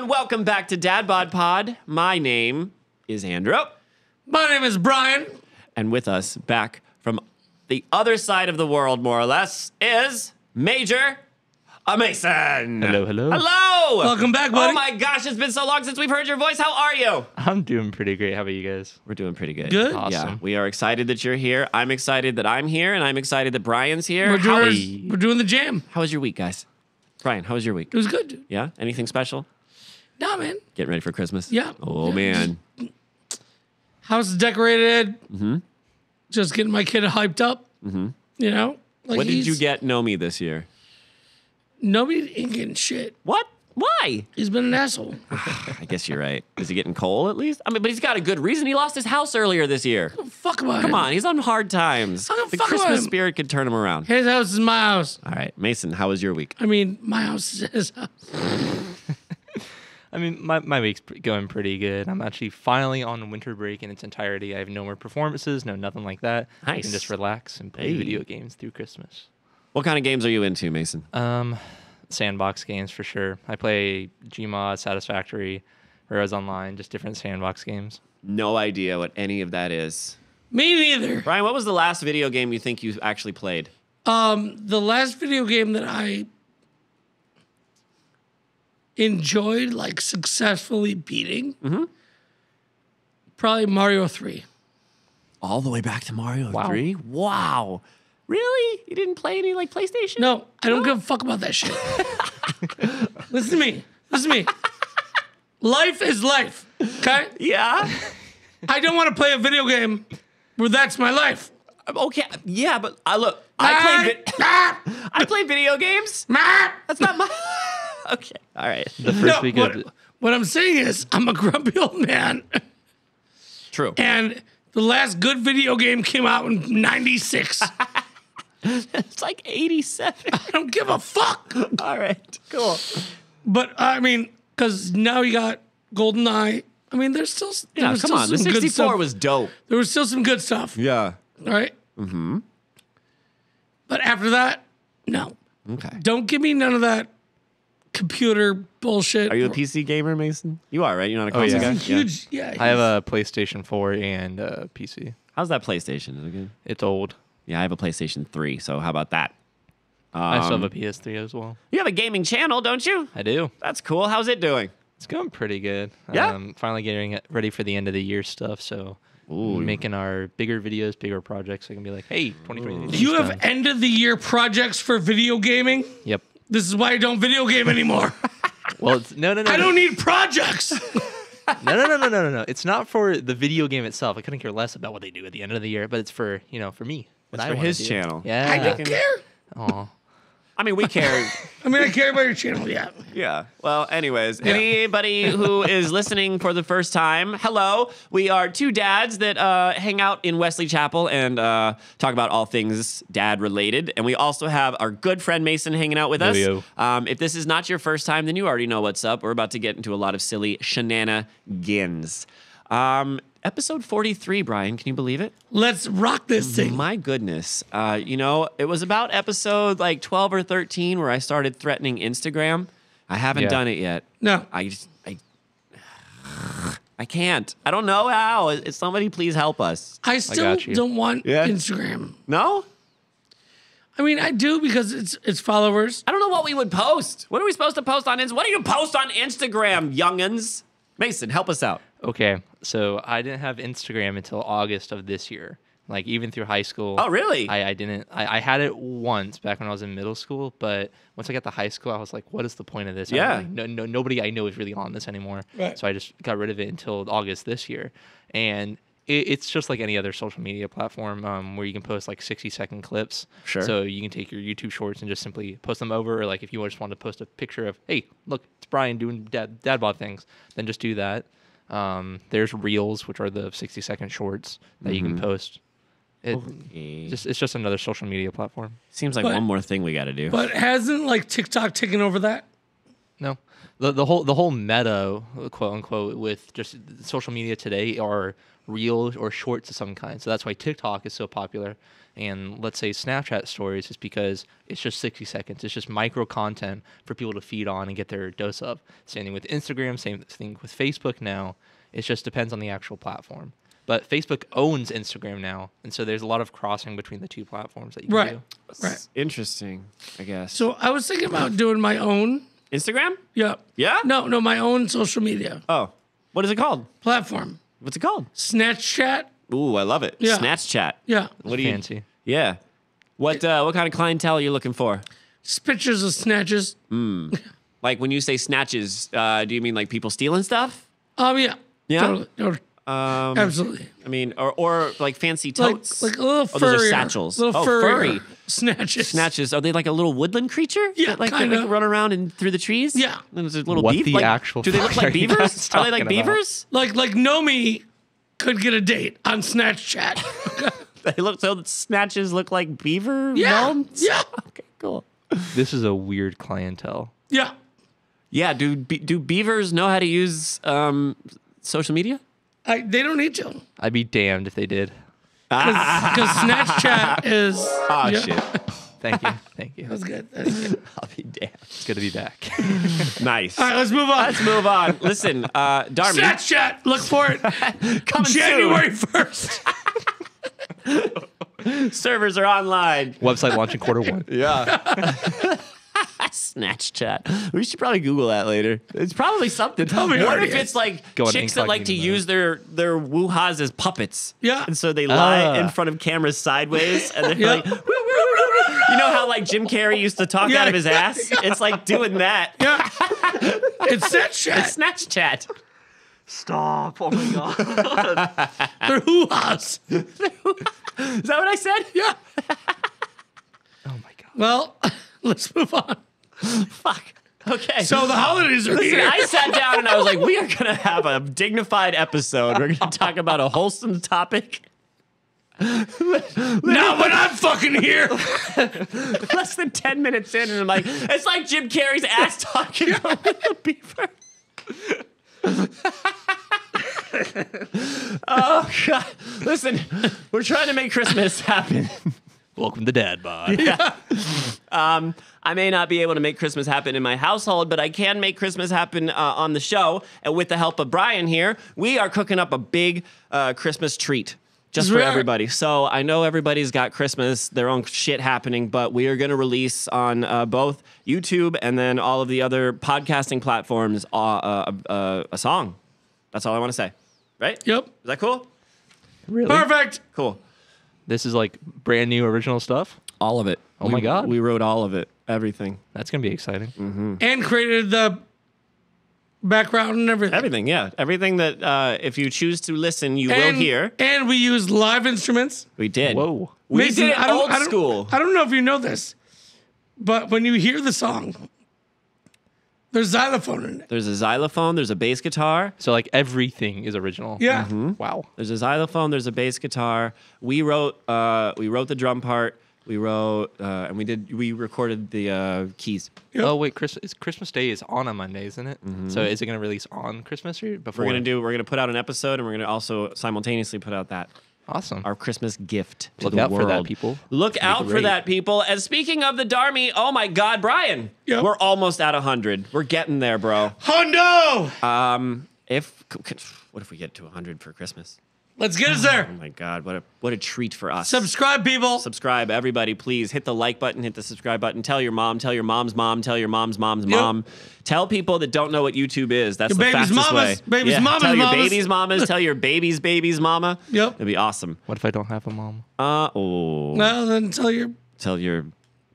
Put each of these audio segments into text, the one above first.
and welcome back to DadBodPod. My name is Andrew. My name is Brian. And with us, back from the other side of the world, more or less, is Major Mason. Hello, hello. Hello! Welcome back, buddy. Oh my gosh, it's been so long since we've heard your voice. How are you? I'm doing pretty great. How about you guys? We're doing pretty good. Good? Awesome. Yeah, we are excited that you're here. I'm excited that I'm here, and I'm excited that Brian's here. We're How doing the jam. was your week, guys? Brian, how was your week? It was good, dude. Yeah? Anything special? Nah, man. Getting ready for Christmas? Yeah. Oh, Yeah. man. House is decorated. Mm-hmm. Just getting my kid hyped up. Mm-hmm. You know? Like What did you get Nomi this year? Nobody ain't getting shit. What? Why? He's been an asshole. I guess you're right. Is he getting coal at least? I mean, but he's got a good reason. He lost his house earlier this year. Fuck about Come him. on, he's on hard times. don't The fuck about Christmas him. spirit could turn him around. His house is my house. All right, Mason, how was your week? I mean, my house is his house. I mean, my week's going pretty good. I'm actually finally on winter break in its entirety. I have no more performances, no nothing like that. I Nice. can just relax and play Hey. video games through Christmas. What kind of games are you into, Mason? Sandbox games for sure. I play Gmod, Satisfactory, Heroes Online, just different sandbox games. No idea what any of that is. Me neither. Brian, what was the last video game you think you actually played? The last video game that I enjoyed, like successfully beating, probably Mario 3. All the way back to Mario Wow. 3? Wow. Really? You didn't play any like PlayStation? No, I don't give a fuck about that shit. Listen to me. Listen to me. Life is life, okay? Yeah. I don't want to play a video game where that's my life. Okay. Yeah, but look, I play video games. That's not my. Okay. All right. The first week of what I'm saying is I'm a grumpy old man, True. and the last good video game came out in 96. It's like 87. I don't give a fuck. All right. Cool. But I mean, because now you got GoldenEye. I mean, there's still there Yeah, was come still on. The some good 64 stuff. was dope. There was still some good stuff. Yeah. All right. Mm-hmm. But after that, no. Okay. Don't give me none of that computer bullshit. Are you a PC gamer, Mason? You are, right? You're not a Oh, console yeah. guy? He's a huge? Yeah. I have a PlayStation 4 and a PC. How's that PlayStation? Is it good? It's old. Yeah, I have a PlayStation 3, so how about that? I still have a PS3 as well. You have a gaming channel, don't you? I do. That's cool. How's it doing? It's going pretty good. Yeah? Finally getting it ready for the end of the year stuff. So making our bigger videos, bigger projects. I can be like, hey, 2020. You have end of the year projects for video gaming. Yep. This is why I don't video game anymore. Well, it's, no. I don't need projects. No. It's not for the video game itself. I couldn't care less about what they do at the end of the year, but it's for, for me. What It's I for wanna his do. channel. Yeah. I don't care. Aw. I mean, we care. I mean, I care about your channel. Yeah. Yeah. Well, anyways, anybody who is listening for the first time, hello. We are two dads that hang out in Wesley Chapel and talk about all things dad related. And we also have our good friend Mason hanging out with us. Yo. If this is not your first time, then you already know what's up. We're about to get into a lot of silly shenanigans. Episode 43, Brian, can you believe it? Let's rock this thing. My goodness. It was about episode like 12 or 13 where I started threatening Instagram. I haven't Yeah. done it yet. No. I can't. I don't know how. Somebody please help us. I still got you. don't want Yeah. Instagram. No? I mean, I do because it's followers. I don't know what we would post. What are we supposed to post on Instagram? What do you post on Instagram, youngins? Mason, help us out. Okay. So I didn't have Instagram until August of this year. Like even through high school. Oh, really? I didn't. I had it once back when I was in middle school, but once I got to high school, I was like, "What is the point of this?" Yeah. Nobody I know is really on this anymore. Right. So I just got rid of it until August this year, and it's just like any other social media platform where you can post like 60-second clips. Sure. So you can take your YouTube shorts and just simply post them over, or like if you just want to post a picture of, "Hey, look, it's Brian doing dad bod things," then just do that. There's Reels, which are the 60-second shorts that you can post. It's just another social media platform. Seems like But- one more thing we got to do. But hasn't like TikTok taken over that? No, the whole meta, quote unquote, with just social media today are reels or shorts of some kind. So that's why TikTok is so popular. And let's say Snapchat stories is because it's just 60 seconds. It's just micro content for people to feed on and get their dose of. Same thing with Instagram, same thing with Facebook now. It just depends on the actual platform. But Facebook owns Instagram now. And so there's a lot of crossing between the two platforms that you can do. Right. Interesting, I guess. So I was thinking about doing my own. Instagram? Yeah. Yeah? No, my own social media Oh, what is it called? platform. What's it called? Snatch Chat. Ooh, I love it. Yeah. Snatch Chat. Yeah. What do you? Fancy. Yeah. What kind of clientele are you looking for? Just pictures of snatches. Like when you say snatches, do you mean like people stealing stuff? Yeah. Yeah? Totally. Absolutely. I mean, or like fancy totes. Like a little Oh, those are furry. satchels. Little Oh, furry. furry. Snatches. Snatches. Are they like a little woodland creature? Yeah, that, like kinda. they like run around and through the trees. Yeah. And there's a little What beaver. the like, actual do they look fuck like are you beavers? guys Are they like talking about? beavers? Like Nomi could get a date on Snatch Chat. They look so. Snatches look like beaver Yeah. gnomes? Yeah. Okay. Cool. This is a weird clientele. Yeah. Yeah. Do beavers know how to use social media? They don't need to. I'd be damned if they did. Because Snatch Chat is. Oh yeah. shit. Thank you. Thank you. That's good. That's good. I'll be damned. It's good to be back. Nice. All right, let's move on. Let's move on. Listen, Darmy. Snatch Chat. Look for it. Coming January 1st. soon. Servers are online. Website launching quarter 1. Yeah. Snatch Chat. We should probably Google that later. It's probably something. me What already if is. it's like Go on chicks that like to incognito use their woo-has as puppets? Yeah. And so they lie Ah. in front of cameras sideways, and they're Yeah. like, "Woo, woo, woo, woo." You know how like Jim Carrey used to talk Yeah. out of his ass? It's like doing that. Yeah. It's Snatch Chat. It's Snatch Chat. Stop. Oh my God. They're hoo-has. Is that what I said? Yeah. Oh my God. Well, let's move on. Fuck. Okay. So the holidays are Listen, here. I sat down and I was like, we are going to have a dignified episode. We're going to talk about a wholesome topic. Not when I'm fucking here. Less than 10 minutes in, and I'm like, it's like Jim Carrey's ass talking over the beaver. Oh, God. Listen, we're trying to make Christmas happen. Welcome to DadBod. I may not be able to make Christmas happen in my household, but I can make Christmas happen on the show. And with the help of Brian here, we are cooking up a big Christmas treat just for everybody. So I know everybody's got Christmas, their own shit happening, but we are going to release on both YouTube and then all of the other podcasting platforms a song. That's all I want to say. Right? Yep. Is that cool? Really? Perfect. Cool. This is like brand new original stuff. All of it. Oh my God. We wrote all of it. Everything. That's going to be exciting. And created the background and everything. Everything, yeah. Everything that if you choose to listen, you will hear. And we used live instruments. We did. Whoa. We Mason, did it old school. I don't know if you know this, but when you hear the song, there's xylophone in it. There's a xylophone. There's a bass guitar. So like everything is original. Yeah. Wow. There's a xylophone. There's a bass guitar. We wrote the drum part. We wrote and we recorded the keys. Yep. Oh wait, Christmas Day is on a Monday, isn't it? So is it going to release on Christmas or before? We're gonna put out an episode, and we're gonna also simultaneously put out that Awesome. our Christmas gift to Look the out world. for that, people. Look out for great. that, people. And speaking of the Darmy, oh my God, Brian, Yep. we're almost at 100. We're getting there, bro. Hondo! What if we get to 100 for Christmas? Let's get us there. Oh my God, what a treat for us. Subscribe, people. Subscribe, everybody, please. Hit the like button, hit the subscribe button. Tell your mom, tell your mom's mom, tell your mom's mom's mom. Tell people that don't know what YouTube is. That's Your the baby's fastest way. mamas, baby's mamas, Tell your mamas. baby's mamas, tell your baby's mama. Yep. It'd be awesome. What if I don't have a mom? Well, then tell your... Tell your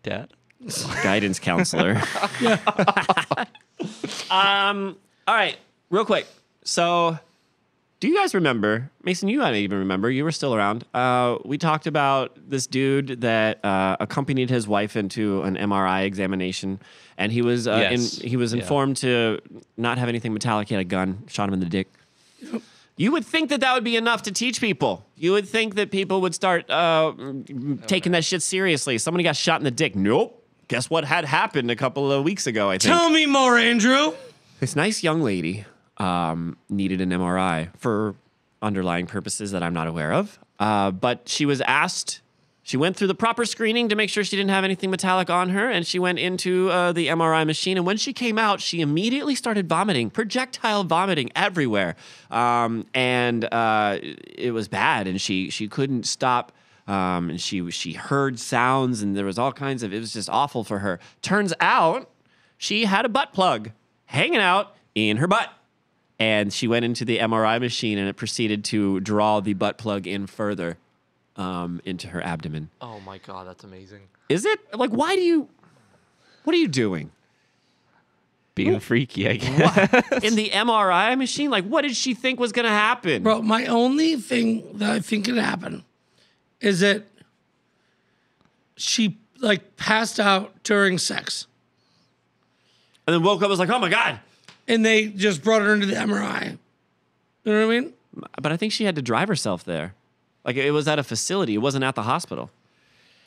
Dad? guidance counselor. All right, real quick. So, do you guys remember, Mason, you might even remember, you were still around. We talked about this dude that accompanied his wife into an MRI examination, and he was Yes. he was informed to not have anything metallic. He had a gun, shot him in the dick. You would think that would be enough to teach people. You would think that people would start taking that shit seriously. Somebody got shot in the dick. Nope. guess what had happened a couple of weeks ago, I think. Tell me more, Andrew. This nice young lady needed an MRI for underlying purposes that I'm not aware of. But she was asked, she went through the proper screening to make sure she didn't have anything metallic on her, and she went into the MRI machine. And when she came out, she immediately started vomiting, projectile vomiting everywhere. And it was bad, and she couldn't stop. And she heard sounds, and there was all kinds of, it was just awful for her. Turns out she had a butt plug hanging out in her butt. And she went into the MRI machine, and it proceeded to draw the butt plug in further into her abdomen. Oh my God, that's amazing. Is it? Like, what are you doing? Being freaky, I guess. In the MRI machine? Like, what did she think was going to happen? Bro, my only thing that I think could happen is that she, like, passed out during sex. And then woke up and was like, oh my God. And they just brought her into the MRI. You know what I mean? But I think she had to drive herself there. Like, it was at a facility. It wasn't at the hospital.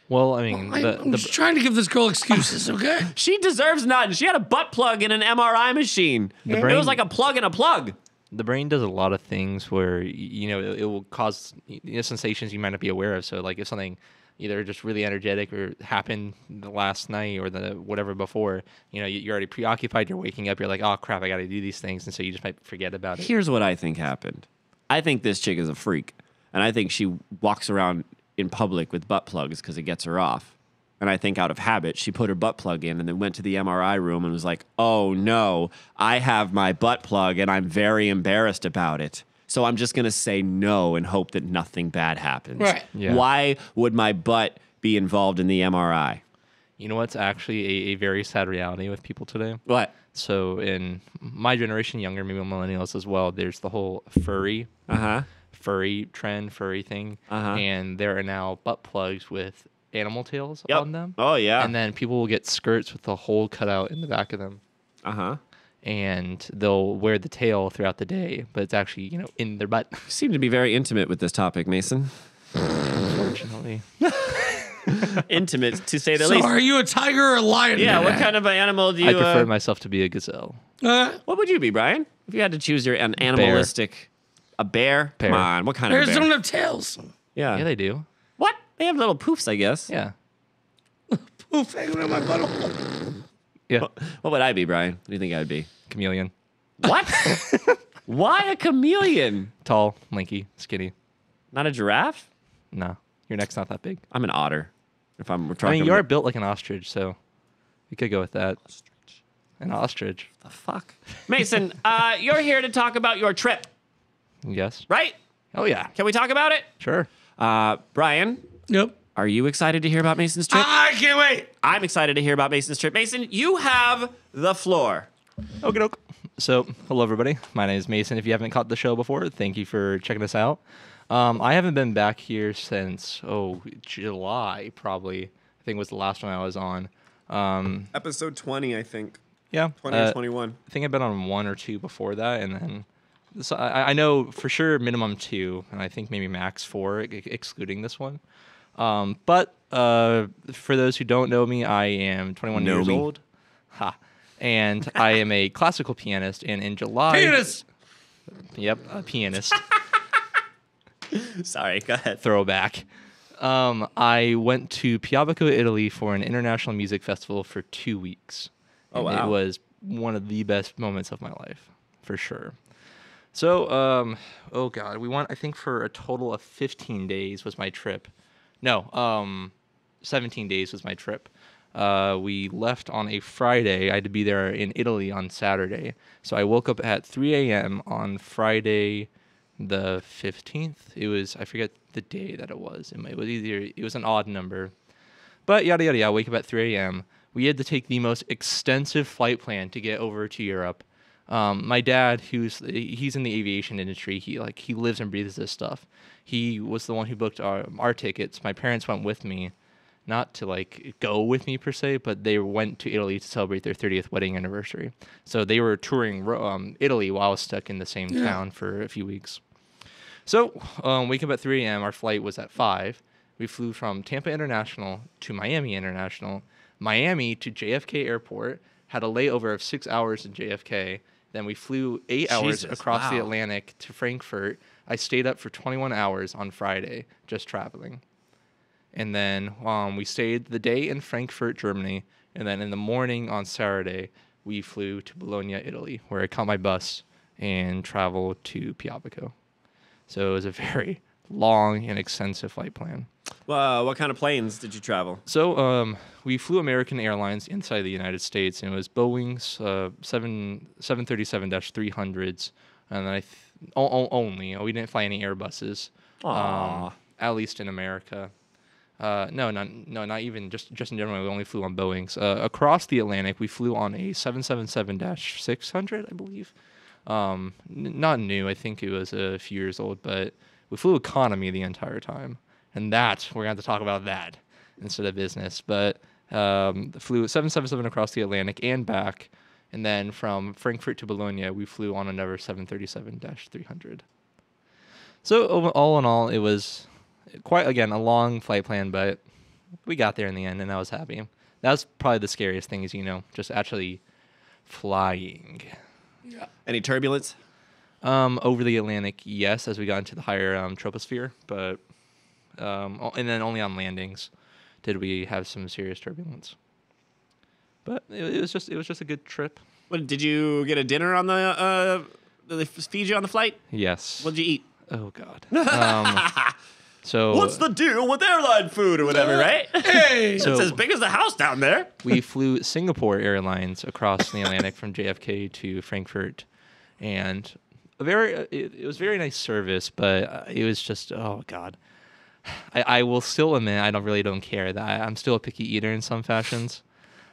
Well, I mean, I'm just trying to give this girl excuses, okay? She deserves nothing. She had a butt plug in an MRI machine. It was like a plug in a plug. the brain does a lot of things where, you know, it will cause sensations you might not be aware of. So, like, if something either just really energetic or happened the last night or the whatever before, you know, you're already preoccupied, you're waking up, you're like, oh crap, I got to do these things. And so you just might forget about it. Here's what I think happened. I think this chick is a freak. And I think she walks around in public with butt plugs because it gets her off. And I think out of habit, she put her butt plug in and then went to the MRI room and was like, oh no, I have my butt plug and I'm very embarrassed about it. So I'm just going to say no and hope that nothing bad happens. Right. Yeah. Why would my butt be involved in the MRI? You know what's actually a very sad reality with people today? What? So in my generation, younger, maybe millennials as well, there's the whole furry trend, furry thing. And there are now butt plugs with animal tails on them. Oh, yeah. And then people will get skirts with the hole cut out in the back of them. And they'll wear the tail throughout the day, but it's actually, you know, in their butt. You seem to be very intimate with this topic, Mason. Unfortunately. Intimate, to say the So least. are you a tiger or a lion? Yeah, man? what kind of an animal do you... I prefer myself to be a gazelle. What would you be, Brian? If you had to choose an animalistic... A bear? Bear. Come on, what kind of Bears bear? don't have tails. Yeah, they do. What? They have little poofs, I guess. Yeah. Poof, hanging on my butthole. Yeah. What would I be, Brian? What do you think I would be? Chameleon. What? Why a chameleon? Tall, lanky, skinny. Not a giraffe? No, your neck's not that big. I'm an otter. If I'm I talking mean, you are built like an ostrich, so you could go with that. An ostrich. the fuck? Mason, you're here to talk about your trip, Yes. right? Oh, yeah. Can we talk about it? Sure. Brian, Yep. are you excited to hear about Mason's trip? I can't wait. I'm excited to hear about Mason's trip. Mason, you have the floor. Okie doke. So, hello, everybody. My name is Mason. If you haven't caught the show before, thank you for checking us out. I haven't been back here since, July, probably. I think was the last one I was on. Episode 20, I think. Yeah. 20 or 21. I think I've been on one or two before that, and then so I know for sure minimum 2, and I think maybe max 4, excluding this one. But for those who don't know me, I am 21 years old. And I am a classical pianist, and in July... Penis. Yep, a pianist. Sorry, go ahead. Throwback. I went to Piavaco, Italy for an international music festival for 2 weeks. Oh, And wow. It was one of the best moments of my life, for sure. So, we went, I think, for a total of 15 days was my trip. No, 17 days was my trip. We left on a Friday. I had to be there in Italy on Saturday. So I woke up at 3 a.m. on Friday the 15th. It was, I forget the day that it was. It was an odd number. But yada, yada, yada. Wake up at 3 a.m. We had to take the most extensive flight plan to get over to Europe. My dad, he's in the aviation industry. He lives and breathes this stuff. He was the one who booked our tickets. My parents went with me, not to go with me per se, but they went to Italy to celebrate their 30th wedding anniversary. So they were touring Italy while I was stuck in the same town for a few weeks. So wake up at 3 a.m. Our flight was at 5. We flew from Tampa International to Miami International. Miami to JFK Airport, had a layover of 6 hours in JFK. Then we flew 8 hours Jesus, across the wow. Atlantic to Frankfurt. I stayed up for 21 hours on Friday, just traveling. And then we stayed the day in Frankfurt, Germany. And then in the morning on Saturday, we flew to Bologna, Italy, where I caught my bus and traveled to Piabico. So it was a very long and extensive flight plan. What kind of planes did you travel? So we flew American Airlines inside the United States, and it was Boeing's 737-300s, and then only. We didn't fly any Airbuses, at least in America. No, not even. Just in general, we only flew on Boeings. Across the Atlantic, we flew on a 777-600, I believe. Not new. I think it was a few years old, but we flew economy the entire time. And we're going to have to talk about that instead of business. But flew 777 across the Atlantic and back. And then from Frankfurt to Bologna, we flew on another 737-300. So all in all, it was quite, again, a long flight plan, but we got there in the end, and I was happy. That was probably the scariest thing is, just actually flying. Yeah. Any turbulence? Over the Atlantic, yes, as we got into the higher troposphere, but and then only on landings did we have some serious turbulence. But it was just a good trip. What, did you get a dinner on the? Did they feed you on the flight? Yes. What did you eat? Oh God. So What's the deal with airline food or whatever, right? Hey! So- It's as big as the house down there. we flew Singapore Airlines across the Atlantic from JFK to Frankfurt, and it was very nice service, but it was just, oh God. I will still admit I don't care that I'm still a picky eater in some fashions.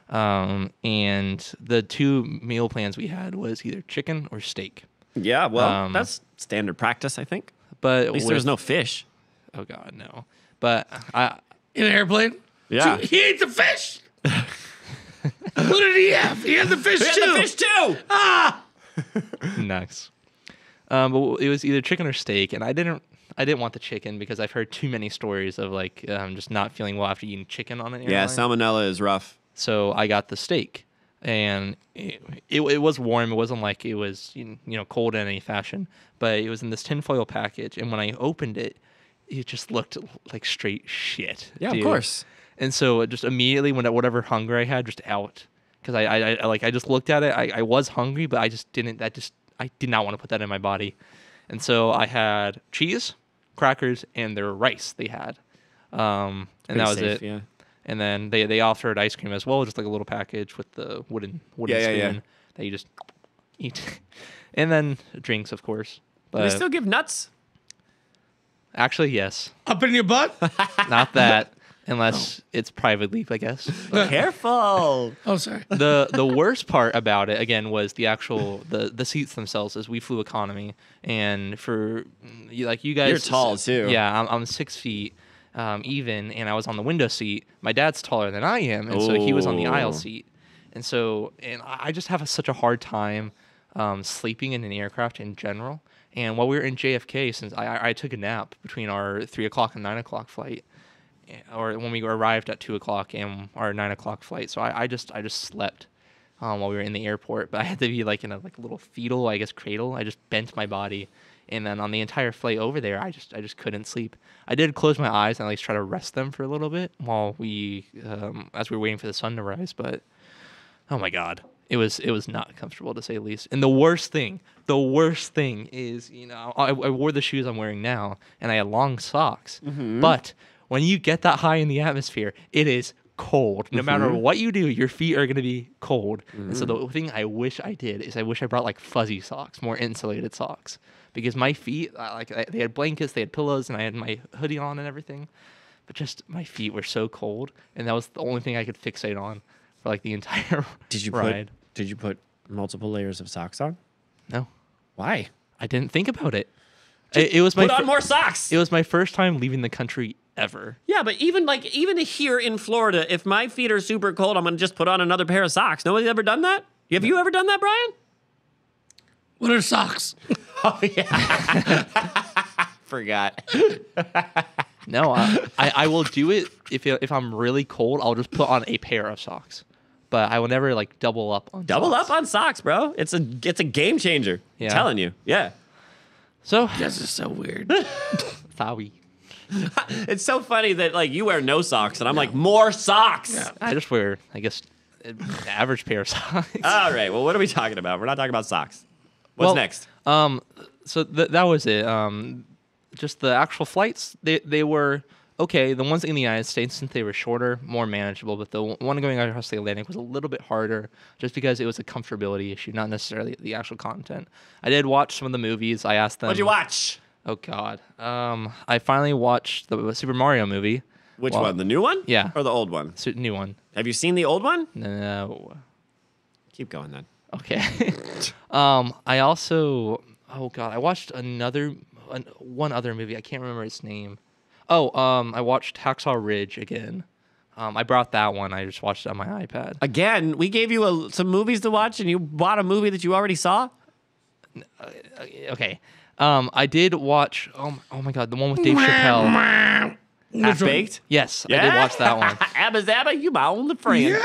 And the two meal plans we had was either chicken or steak. Yeah, well, that's standard practice, I think. But At least there was no fish. Oh God, no. But In an airplane? Yeah. He ate the fish! What did he have? He had the fish We too! had the fish too. Ah! nice. But it was either chicken or steak, and I didn't want the chicken because I've heard too many stories of just not feeling well after eating chicken on an airline. Yeah, salmonella is rough. So I got the steak, and it was warm. It wasn't like it was cold in any fashion, but it was in this tinfoil package. And when I opened it, it just looked like straight shit. Yeah, dude. of course. And so just immediately when whatever hunger I had, just out, because I just looked at it. I was hungry, but I did not want to put that in my body. And so I had cheese, crackers, and their rice they had, and that was safe, it. yeah. And then they offered ice cream as well, just like a little package with the wooden spoon that you just eat. And then drinks, of course. Do But they still give nuts? actually, yes. Up in your butt? Not that, unless it's private leaf, I guess. Careful. Oh, sorry. The worst part about it, again, was the actual the seats themselves, as we flew economy. And for you guys, You're tall, too. Yeah, I'm 6 feet. Even, and I was on the window seat. My dad's taller than I am, and so he was on the aisle Ooh. seat. And I just have such a hard time sleeping in an aircraft in general. And while we were in JFK, since I took a nap between our 3 o'clock and 9 o'clock flight, or when we arrived at 2 o'clock and our 9 o'clock flight, so I just slept while we were in the airport. But I had to be in a little fetal, I guess, cradle. I just bent my body. And then on the entire flight over there, I just couldn't sleep. I did close my eyes and at least try to rest them for a little bit while as we were waiting for the sun to rise. But oh my God, it was not comfortable to say the least. And the worst thing is, I wore the shoes I'm wearing now, and I had long socks. Mm-hmm. But when you get that high in the atmosphere, it is cold. No matter what you do, your feet are going to be cold. Mm-hmm. And so the thing I wish I did is I wish I brought fuzzy socks, more insulated socks. Because my feet, they had blankets, they had pillows, and I had my hoodie on and everything. But just my feet were so cold, and that was the only thing I could fixate on for the entire ride. Did you put multiple layers of socks on? No, Why? I didn't think about it. It was my Put on more socks. It was my first time leaving the country ever. Yeah, but even here in Florida, if my feet are super cold, I'm gonna just put on another pair of socks. Nobody's ever done that? Have you ever done that, Brian? What are socks? Oh yeah. Forgot. No, I will do it if I'm really cold. I'll just put on a pair of socks, but I will never like double up on socks, bro. It's a game changer. Yeah. I'm telling you. Yeah. So This is so weird. sorry. It's so funny that like you wear no socks and I'm like more socks. Yeah. I just wear, I guess, an average pair of socks. All right. Well, what are we talking about? We're not talking about socks. What's next? So that was it. Just the actual flights, they were okay. The ones in the United States, since they were shorter, more manageable. But the one going across the Atlantic was a little bit harder, just because it was a comfortability issue, not necessarily the actual content. I did watch some of the movies. I asked them. What'd you watch? Oh God. I finally watched the Super Mario movie. Which one? The new one? Yeah. Or the old one? New one. Have you seen the old one? No. Keep going then. Okay. I also, oh God, I watched one other movie. I can't remember its name. Oh, I watched Hacksaw Ridge again. I brought that one. I just watched it on my iPad. Again, we gave you some movies to watch and you bought a movie that you already saw? Okay. I did watch, oh my God, the one with Dave Chappelle. Half-Baked? Yes, I did watch that one. Abba Zabba, you my only friend.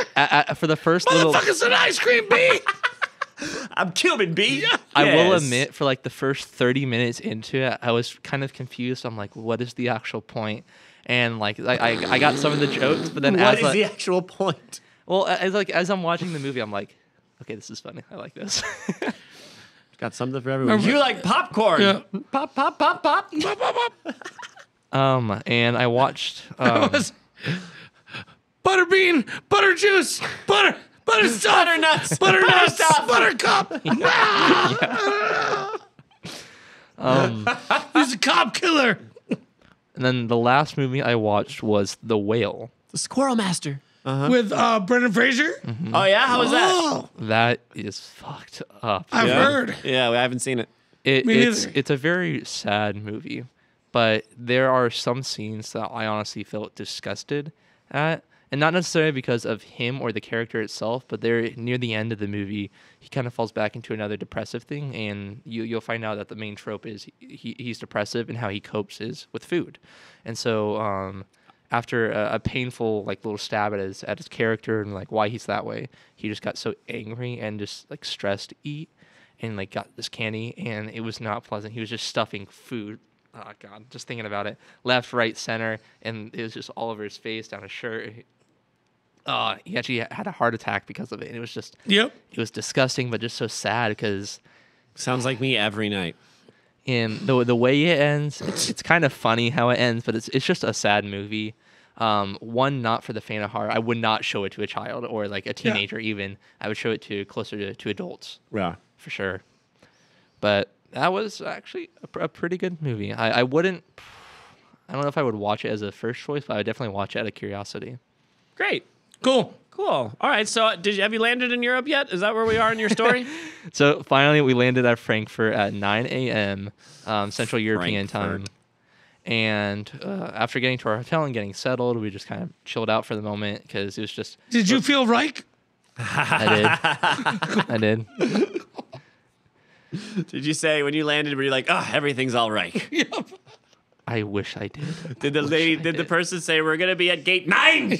For the first little... Motherfucker's an ice cream bee. I'm Cuban, B. I will admit, for like the first 30 minutes into it, I was kind of confused. I'm like, what is the actual point? And like, I got some of the jokes, but then What is the actual point? well, as I'm watching the movie, I'm like, okay, this is funny. I like this. Got something for everyone. You like popcorn. Yeah. Pop, pop, pop, pop. Pop, pop, pop. And I watched. Butterbean, butter juice, butter stuff, Butternuts. butternuts, buttercup. He's a cop killer. And then the last movie I watched was The Whale. The Squirrel Master. With Brendan Fraser. Oh, yeah? How was that? Oh, That is fucked up. I've heard. Yeah, I haven't seen it. Me neither. It's a very sad movie, but there are some scenes that I honestly felt disgusted at, and not necessarily because of him or the character itself, but there near the end of the movie, he kind of falls back into another depressive thing, and you'll find out that the main trope is he's depressive and how he copes is with food, and so after a painful like little stab at his character and like why he's that way, he just got so angry and just like stressed to eat, and like got this candy, and it was not pleasant. He was just stuffing food. Oh God, just thinking about it, left, right, center, and it was just all over his face, down his shirt. He actually had a heart attack because of it. And it was just, Yep. it was disgusting, but just so sad because, Sounds like me every night. in the way it ends, it's kind of funny how it ends, but it's just a sad movie. One not for the faint of heart. I would not show it to a child or like a teenager even. I would show it to closer to adults Yeah. for sure. But that was actually a pretty good movie. I wouldn't. I don't know if I would watch it as a first choice, but I would definitely watch it out of curiosity. Great. Cool. Cool. All right. So, have you landed in Europe yet? Is that where we are in your story? So finally, we landed at Frankfurt at 9 a.m. Central European time. And after getting to our hotel and getting settled, we just kind of chilled out for the moment because it was just. Did you feel Reich? I did. Did you say when you landed, were you like, oh, everything's all right? Yep. I wish I did. Did the person say we're gonna be at gate 9?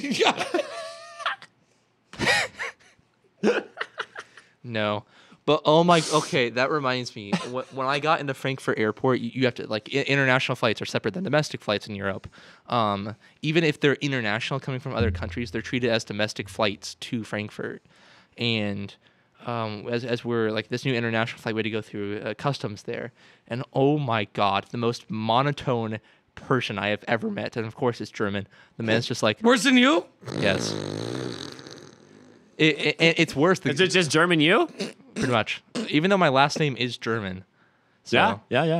No. But oh my, okay, that reminds me. When I got into Frankfurt Airport, you have to, like, international flights are separate than domestic flights in Europe. Even if they're international coming from other countries, they're treated as domestic flights to Frankfurt. And as we're, like, this new international flight, we had to go through customs there. And oh my God, the most monotone person I have ever met. And of course, it's German. The man's just like, Worse than you? yes. It's worse. Is it just German you? Pretty much. Even though my last name is German. So, Yeah.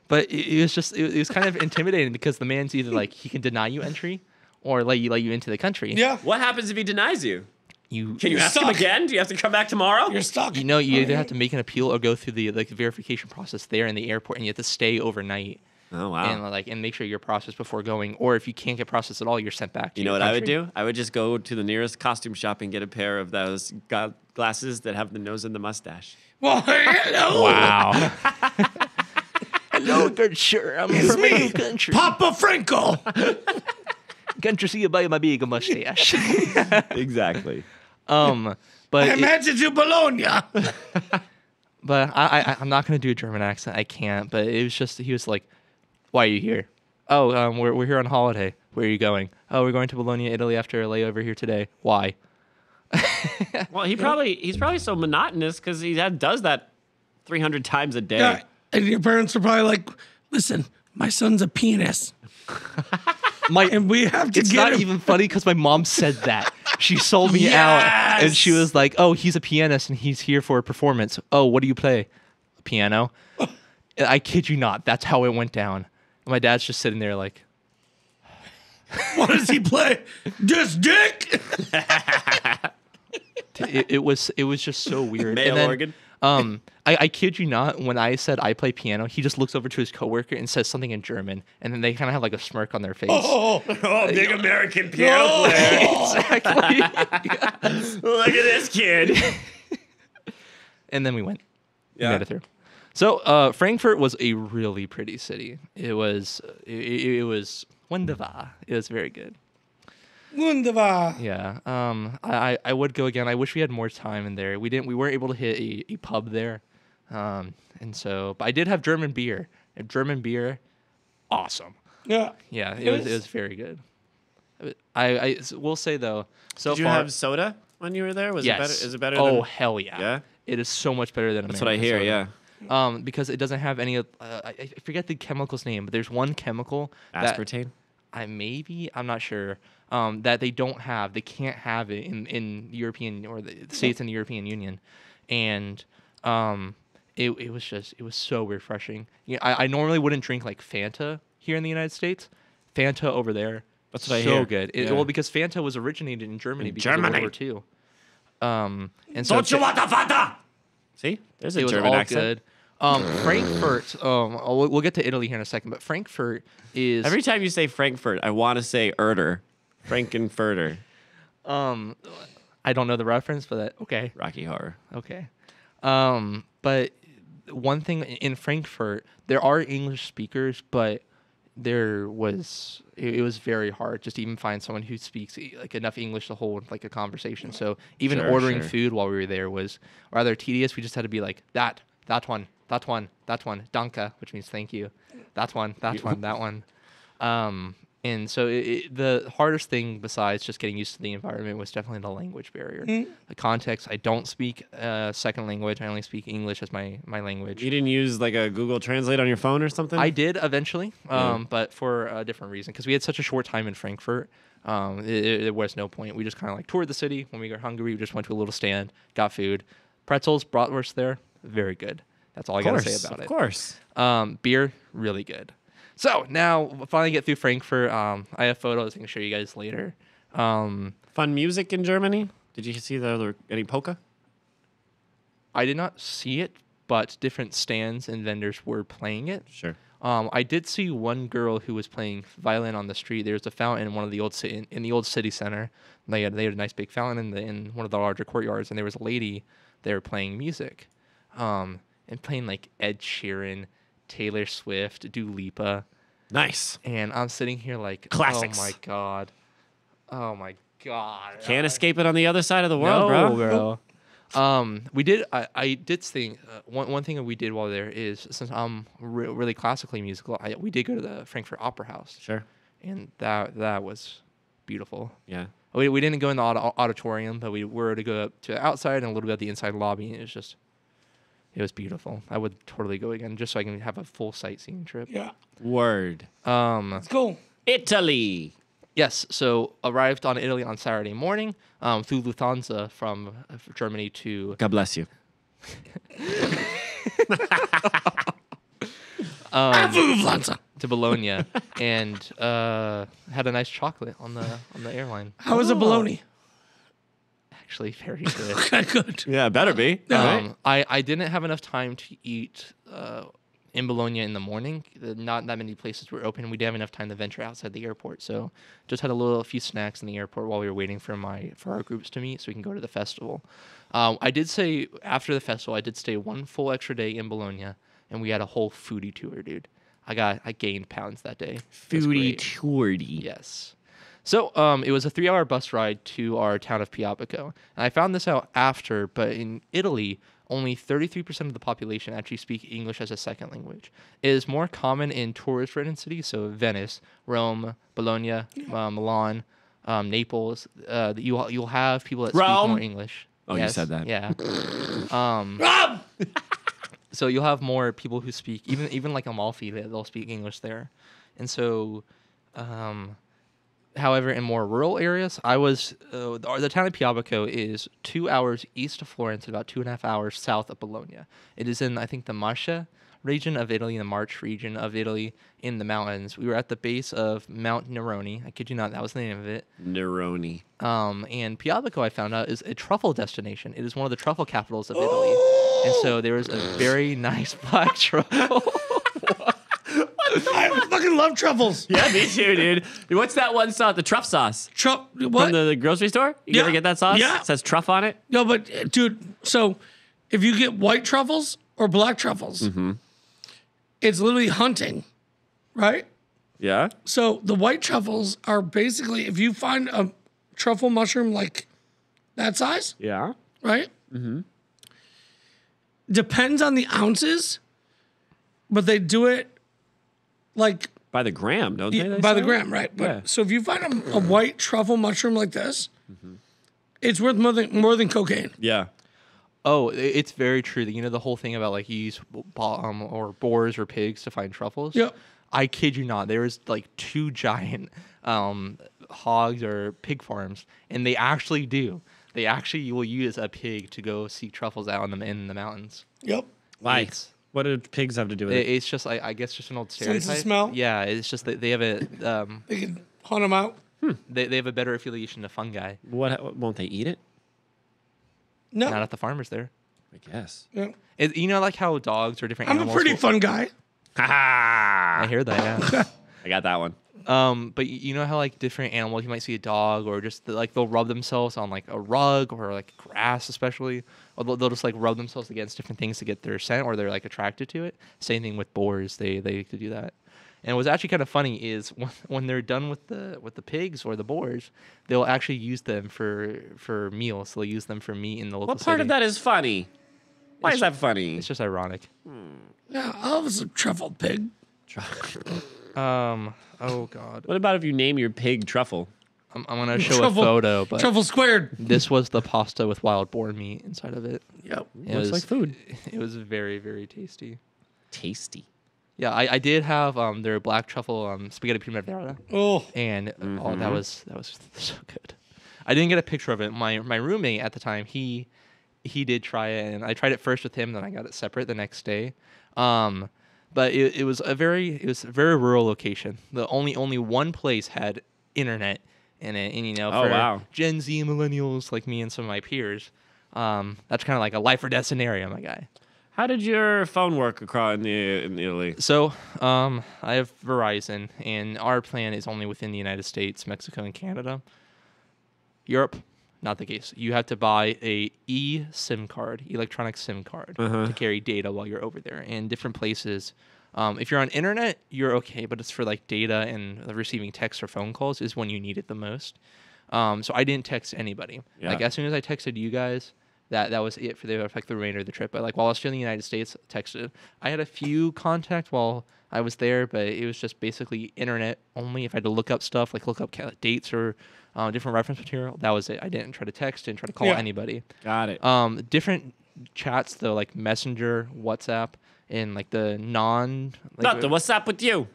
But it was just, it was kind of intimidating because the man's either like, he can deny you entry or let you into the country. Yeah. What happens if he denies you? Can Can you ask him stuck. again? Do you have to come back tomorrow? You're stuck. You either have to make an appeal or go through the like verification process there in the airport, and you have to stay overnight. Oh, wow. And make sure you're processed before going. Or if you can't get processed at all, you're sent back to You know your what I would country. do? I would just go to the nearest costume shop and get a pair of those glasses that have the nose and the mustache. Well, hello. Wow. good, sure. I'm It's from a new me, country. Papa Franco. Can't you see it by my big mustache? Exactly. But I imagine you Bologna. But I'm not gonna do a German accent. I can't. But it was just he was like, "Why are you here?" Oh, we're here on holiday. Where are you going? Oh, we're going to Bologna, Italy after a layover here today. Why? Well, he's probably so monotonous because he does that 300 times a day. Yeah, and your parents are probably like, "Listen, my son's a pianist, and we have to It's get not him." even funny because my mom said that. She sold me out, and she was like, "Oh, he's a pianist and he's here for a performance. Oh, what do you play? Piano." I kid you not. That's how it went down. My dad's just sitting there like, What does he play? This dick. it was just so weird. Male And then, organ. I kid you not, when I said I play piano, he just looks over to his coworker and says something in German, and then they kind of have like a smirk on their face. Oh, big American piano player. Exactly. Look at this kid. And then we went. We Yeah. made it through. So Frankfurt was a really pretty city. It was wunderbar. It was very good. Wunderbar. Yeah. I would go again. I wish we had more time in there. We weren't able to hit a pub there. But I did have German beer. And German beer, awesome. Yeah. Yeah, it was very good. I will say though, so Did you far, have soda when you were there? Was yes. it better? Is it better? Oh than, hell yeah. Yeah? It is so much better than That's what I American hear. soda. Yeah. Because it doesn't have any. I forget the chemical's name, but there's one chemical that Aspartame. I'm not sure. That they don't have. They can't have it in European or the states in the European Union, and it was so refreshing. Yeah, I normally wouldn't drink like Fanta here in the United States. Fanta over there. That's what I so hear. good. Yeah. Well, because Fanta was originated in Germany because Germany. of World War II. And so Don't you want the Fanta? See, there's a it was German all accent. good. Frankfurt. We'll get to Italy here in a second, but Frankfurt is Every time you say Frankfurt, I want to say Erder. Frankenfurter. I don't know the reference, but okay. Rocky Horror. Okay. But one thing in Frankfurt, there are English speakers, but it was very hard just to even find someone who speaks like enough English to hold like a conversation. So even Sure, ordering sure. food while we were there was rather tedious. We just had to be like that one, danke, which means thank you. That one, that one. And so the hardest thing besides just getting used to the environment was definitely the language barrier. The context, I don't speak second language. I only speak English as my language. You didn't use like a Google Translate on your phone or something? I did eventually, but for a different reason. Because we had such a short time in Frankfurt, there was no point. We just kind of like toured the city. When we got hungry, we just went to a little stand, got food. Pretzels, bratwurst there, very good. That's all I got to say about it. Of course. Beer, really good. So now, we'll finally get through Frankfurt. I have photos I can show you guys later. Fun music in Germany? Did you see any polka? I did not see it, but different stands and vendors were playing it. Sure. I did see one girl who was playing violin on the street. There was a fountain in one of the in the old city center. They had a nice big fountain in one of the larger courtyards, and there was a lady there playing music, and playing like Ed Sheeran, Taylor Swift, Dua Lipa. Nice. And I'm sitting here like, Classics. Oh my god. Can't escape it on the other side of the world, bro. We did. I did think one thing that we did while we were there is, since I'm really classically musical, we did go to the Frankfurt Opera House. Sure. And that was beautiful. Yeah. We didn't go in the auditorium, but we were to go up to the outside and a little bit of the inside lobby. And it was beautiful. I would totally go again just so I can have a full sightseeing trip. Yeah. Word. Let's go. Italy. Yes, so arrived on Italy on Saturday morning, through Lufthansa from Germany to God bless you. to Bologna, and had a nice chocolate on the airline. How was the bologna? Actually, very good. Okay, good. Yeah, better be. Right? I didn't have enough time to eat in Bologna in the morning. Not that many places were open. We didn't have enough time to venture outside the airport, so just had a few snacks in the airport while we were waiting for our groups to meet so we can go to the festival. I did say after the festival, I did stay one full extra day in Bologna, and we had a whole foodie tour, dude. I gained pounds that day. It was Foodie great. tourdy. Yes. So it was a 3-hour bus ride to our town of Piabico. And I found this out after, but in Italy, only 33% of the population actually speak English as a second language. It is more common in tourist-ridden cities, so Venice, Rome, Bologna, Milan, Naples. You'll have people that speak Rome? more English. Oh, you said that. Yeah. Rob! So you'll have more people who speak, even like Amalfi, they'll speak English there. And so, however, in more rural areas, I was, the town of Piabico is 2 hours east of Florence and about 2.5 hours south of Bologna. It is in, I think, the Marche region of Italy, the March region of Italy in the mountains. We were at the base of Mount Neroni. I kid you not, that was the name of it. Neroni. And Piabico, I found out, is a truffle destination. It is one of the truffle capitals of Italy. And so there was a very nice black truffle. I fucking love truffles. Yeah, me too, dude. What's that one sauce? The truff sauce. What? From the grocery store? You Yeah. ever get that sauce? Yeah. It says truff on it? No, but dude, so if you get white truffles or black truffles, it's literally hunting, right? Yeah. So the white truffles are basically, if you find a truffle mushroom like that size, Yeah. right? Depends on the ounces, but they do it like By the gram, don't they? by the gram, right? But Yeah. so if you find a white truffle mushroom like this, it's worth more than cocaine. Yeah. Oh, it's very true. That the whole thing about like you use or boars or pigs to find truffles. Yep. I kid you not. There was like 2 giant hogs or pig farms, and they actually do. They actually will use a pig to go seek truffles out in the mountains. Yep. Why? It's- What do pigs have to do with it? It's just I guess just an old Sense of stereotype. smell? Yeah, it's just that they have a They can hunt them out. they have a better affiliation to fungi. What won't they eat it? No. Not at the farmers there. I guess. Yeah. Like how dogs are different I'm animals. a pretty fun guy. Ha I hear that. Yeah. I got that one. But you know how like different animals, you might see a dog or just like they'll rub themselves on like a rug or like grass, especially, or they'll just like rub themselves against different things to get their scent, or they're like attracted to it. Same thing with boars; they could do that. And what's actually kind of funny is when they're done with the pigs or the boars, they'll actually use them for meals. They'll use them for meat in the local What part city. of that is funny? Why is that funny? It's just ironic. Yeah, I love some truffled pig. Oh God. What about if you name your pig Truffle? I'm gonna show Truffle- a photo, but Truffle squared. this was the pasta with wild boar meat inside of it. Yep. It Looks was like food. It was very, very tasty. Tasty. Yeah, I did have their black truffle spaghetti primavera, Oh, and oh, that was so good. I didn't get a picture of it. My roommate at the time, he did try it, and I tried it first with him, then I got it separate the next day. But it was a very rural location. The only one place had internet in it, and Oh, for wow. Gen Z millennials like me and some of my peers, that's kind of like a life or death scenario, my guy. How did your phone work across in Italy? So, I have Verizon, and our plan is only within the United States, Mexico, and Canada. Europe, not the case. You have to buy a eSIM card, electronic SIM card, to carry data while you're over there. And different places, if you're on internet, you're okay, but it's for like data and receiving texts or phone calls is when you need it the most. So I didn't text anybody. Yeah. Like as soon as I texted you guys, that was it for the remainder of the trip. But like while I was still in the United States, texted. I had a few contacts while I was there, but it was just basically internet only. If I had to look up stuff, like look up dates or different reference material, that was it. I didn't try to text, didn't try to call anybody. Got it. Different chats though, like Messenger, WhatsApp, and like the non. Like, Doctor, what's up with you?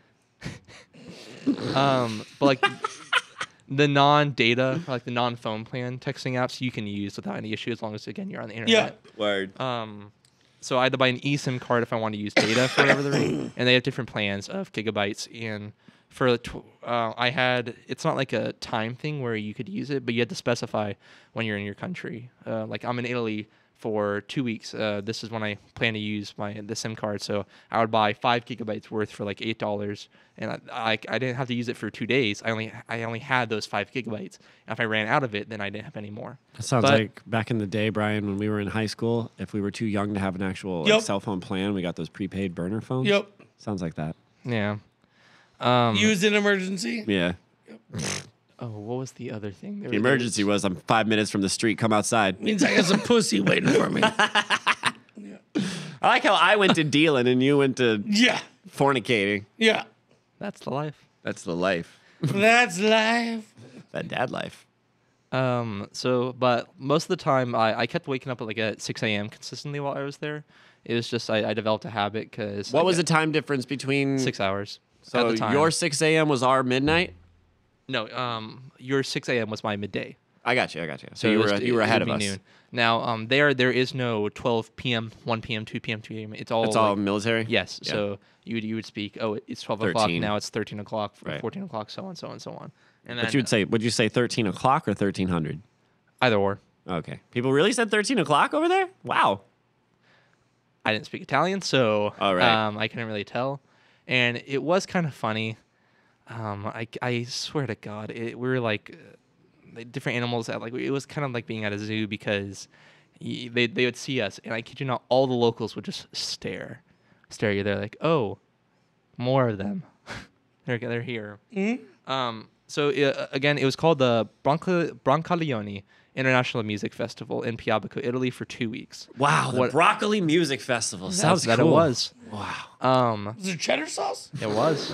but like the non-data, like the non-phone plan texting apps, you can use without any issue as long as again you're on the internet. Word. So I had to buy an eSIM card if I wanted to use data for whatever the reason, and they have different plans of gigabytes. And for I had, it's not like a time thing where you could use it, but you had to specify when you're in your country. Like I'm in Italy for 2 weeks. This is when I plan to use the SIM card. So I would buy 5 gigabytes worth for like $8, and I didn't have to use it for 2 days. I only had those 5 gigabytes. And if I ran out of it, then I didn't have any more. That sounds But- like back in the day, Brian, when we were in high school, if we were too young to have an actual Yep. cell phone plan, we got those prepaid burner phones. Yep. Sounds like that. Yeah. Used in emergency. Yeah. Oh, what was the other thing? The emergency was I'm 5 minutes from the street. Come outside. Means I got some pussy waiting for me. I like how I went to dealing and you went to Yeah. fornicating. Yeah. That's the life. That's the life. That's life. That dad life. But most of the time, I kept waking up at 6 a.m. consistently while I was there. It was just I developed a habit because What was the time difference between 6 hours So at the time. your 6 a.m. was our midnight. No, your 6 a.m. was my midday. I got you. So it you was- were it ahead would of be us. noon. Now, there is no 12 p.m., 1 p.m., 2 p.m., 2 a.m. It's all It's all military. yes. Yeah. So you would speak. Oh, it's 12 o'clock 13. now. It's 13 o'clock. Right. 14 o'clock. So on, so on, so on. And then But would you say 13 o'clock or 1300? either or. Okay. People really said 13 o'clock over there? Wow. I didn't speak Italian, so All right. I couldn't really tell. And it was kind of funny. I swear to God, we were like different animals at it was kind of like being at a zoo because they would see us, and I kid you not, all the locals would just stare at you. They're like, oh, more of them. they're here. So again, it was called the Brancaleone International Music Festival in Piabico, Italy, for 2 weeks. Wow. The Broccoli Music Festival. Sounds that cool. it was. Wow. Is there cheddar sauce? It was.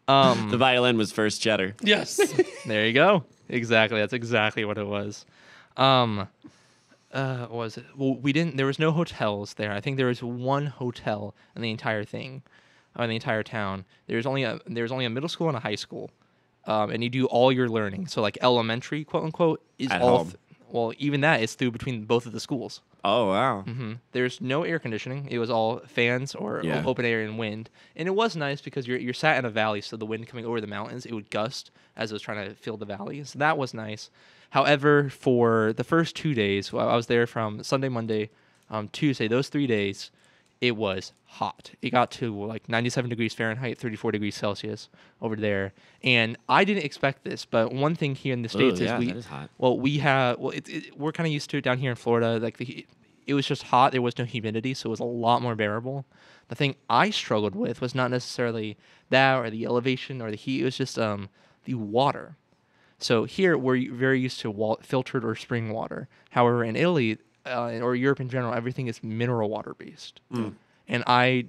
The violin was first cheddar. Yes. There you go. Exactly. That's exactly what it was. What was it? Well, there was no hotels there. I think there was one hotel in the entire thing, in the entire town. There was only a middle school and a high school. And you do all your learning. So like elementary, quote unquote, is At all home. well, even that is through between both of the schools. Oh, wow. There's no air conditioning. It was all fans or Yeah. open air and wind. And it was nice because you're sat in a valley, so the wind coming over the mountains, it would gust as it was trying to fill the valley. So that was nice. However, for the first 2 days, I was there from Sunday, Monday, Tuesday, those 3 days, it was hot. It got to like 97 degrees Fahrenheit, 34 degrees Celsius over there. And I didn't expect this, but one thing here in the States yeah, is that is hot. we're kind of used to it down here in Florida. It was just hot. There was no humidity, so it was a lot more bearable. The thing I struggled with was not necessarily that or the elevation or the heat. It was just the water. So here we're very used to filtered or spring water. However, in Italy or Europe in general, everything is mineral water based. And I've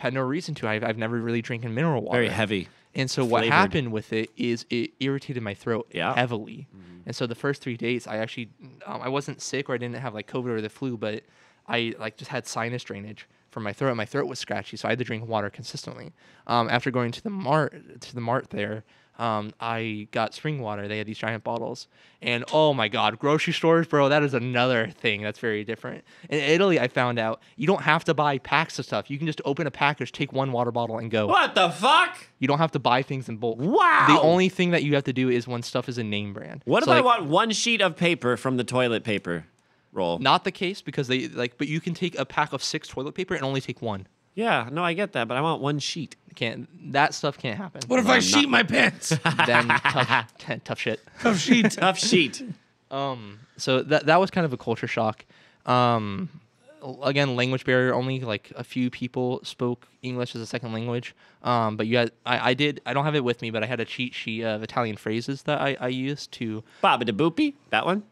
had no reason to. I've never really drinking mineral water. Very heavy. And so what flavored. happened with it is it irritated my throat Yeah. heavily. And so the first 3 days, I actually I wasn't sick or I didn't have like COVID or the flu, but I just had sinus drainage from my throat. My throat was scratchy, so I had to drink water consistently. After going to the mart there, I got spring water. They had these giant bottles, and oh my God, grocery stores, bro, that is another thing that's very different. In Italy, I found out you don't have to buy packs of stuff. You can just open a package, take one water bottle, and go. What the fuck? You don't have to buy things in bulk. Wow. The only thing that you have to do is when stuff is a name brand. What So, if I like, want one sheet of paper from the toilet paper roll? Not the case because but you can take a pack of 6 toilet paper and only take one. Yeah, no, I get that, but I want one sheet. That stuff can't happen. What if I sheet my pants? Then tough shit. Tough sheet. Tough sheet. So that was kind of a culture shock. Again, language barrier. Only like a few people spoke English as a second language. But you had, I don't have it with me, but I had a cheat sheet of Italian phrases that I used to. Baba da boopy? That one?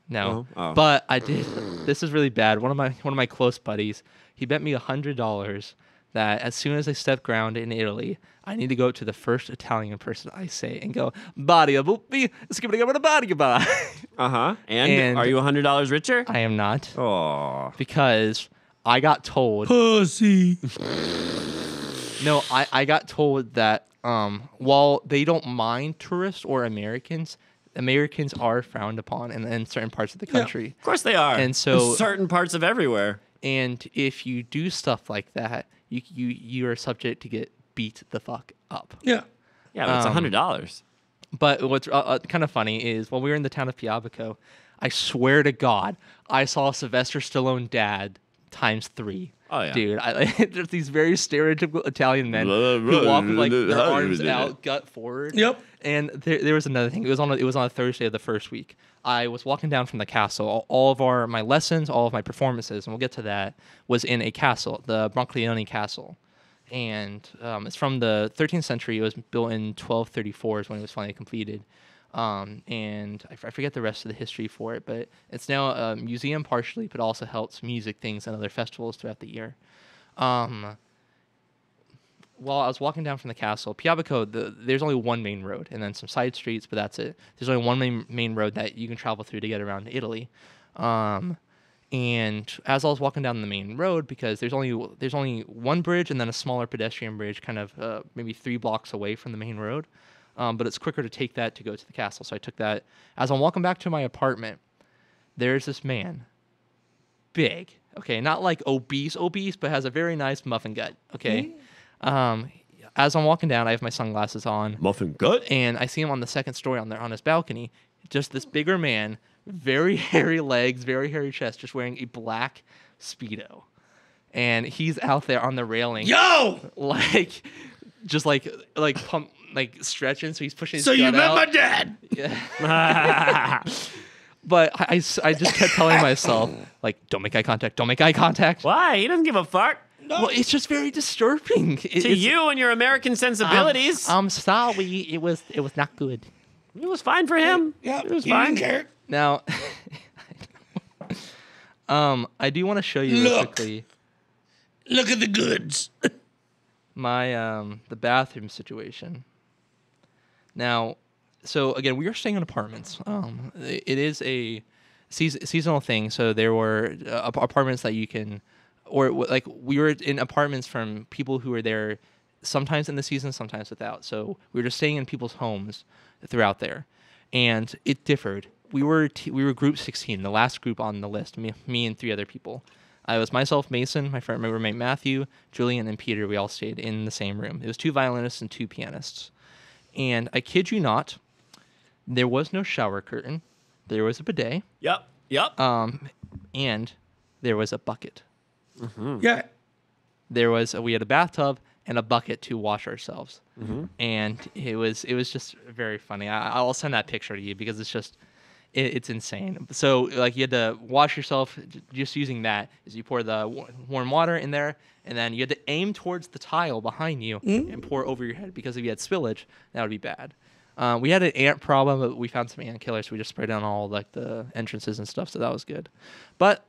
No, Oh. but I did. This is really bad. One of my close buddies, he bet me $100 that as soon as I step ground in Italy, I need to go to the first Italian person I say and go, "Badia boopy, skipping a badia ba." Uh-huh. And And- are you $100 richer? I am not Oh. because I got told. Pussy. No, I got told that while they don't mind tourists or Americans are frowned upon in certain parts of the country. Of course they are. And so- In certain parts of everywhere. And if you do stuff like that, you are subject to get beat the fuck up. Yeah. Yeah, but it's $100. But what's kind of funny is while we were in the town of Piabico, I swear to God, I saw Sylvester Stallone dad ×3. Oh, yeah. Dude, there's these very stereotypical Italian men who walk with like their arms out, gut forward. Yep. And there was another thing. It was on a Thursday of the first week. I was walking down from the castle. All of my lessons, all of my performances, and we'll get to that, was in a castle, the Brancaleone Castle. And it's from the 13th century. It was built in 1234 is when it was finally completed. And I forget the rest of the history for it, but it's now a museum partially, but also helps music things and other festivals throughout the year. While I was walking down from the castle, Piabico, there's only one main road and then some side streets, but that's it. There's only one main road that you can travel through to get around Italy. And as I was walking down the main road, because there's only one bridge and then a smaller pedestrian bridge kind of maybe 3 blocks away from the main road. But it's quicker to take that to go to the castle. So I took that. As I'm walking back to my apartment, there's this man. Big. Okay, not like obese, but has a very nice muffin gut. Okay. As I'm walking down, I have my sunglasses on. Muffin gut? And I see him on the second story on his balcony. Just this bigger man, very hairy legs, very hairy chest, just wearing a black Speedo. And he's out there on the railing. Yo! Like, just like pump, like stretching, so he's pushing his So you gut met out. my dad? Yeah. But I just kept telling myself, like, don't make eye contact. Why? He doesn't give a fuck. Well, it's just very disturbing. To you and your American sensibilities. I'm sorry. It was not good. It was fine for him. Yeah, It was you fine. didn't care. Now, I do want to show you real quickly Look at the goods. my the bathroom situation. Now, so again, we were staying in apartments. It is a seasonal thing. So there were apartments that you can, or like we were in apartments from people who were there sometimes in the season, sometimes without. So we were just staying in people's homes throughout there, and it differed. We were group 16, the last group on the list. Me and 3 other people. I was myself, Mason, my roommate Matthew, Julian, and Peter. We all stayed in the same room. It was 2 violinists and 2 pianists. And I kid you not, there was no shower curtain. There was a bidet. Yep. And there was a bucket. Yeah. We had a bathtub and a bucket to wash ourselves. And it was just very funny. I'll send that picture to you because it's just it's insane. So like you had to wash yourself just using that. Is you pour the warm water in there, and then you had to aim towards the tile behind you and pour over your head, because if you had spillage, that would be bad. We had an ant problem, but we found some ant killers. So we just sprayed down all like the entrances and stuff, so that was good. But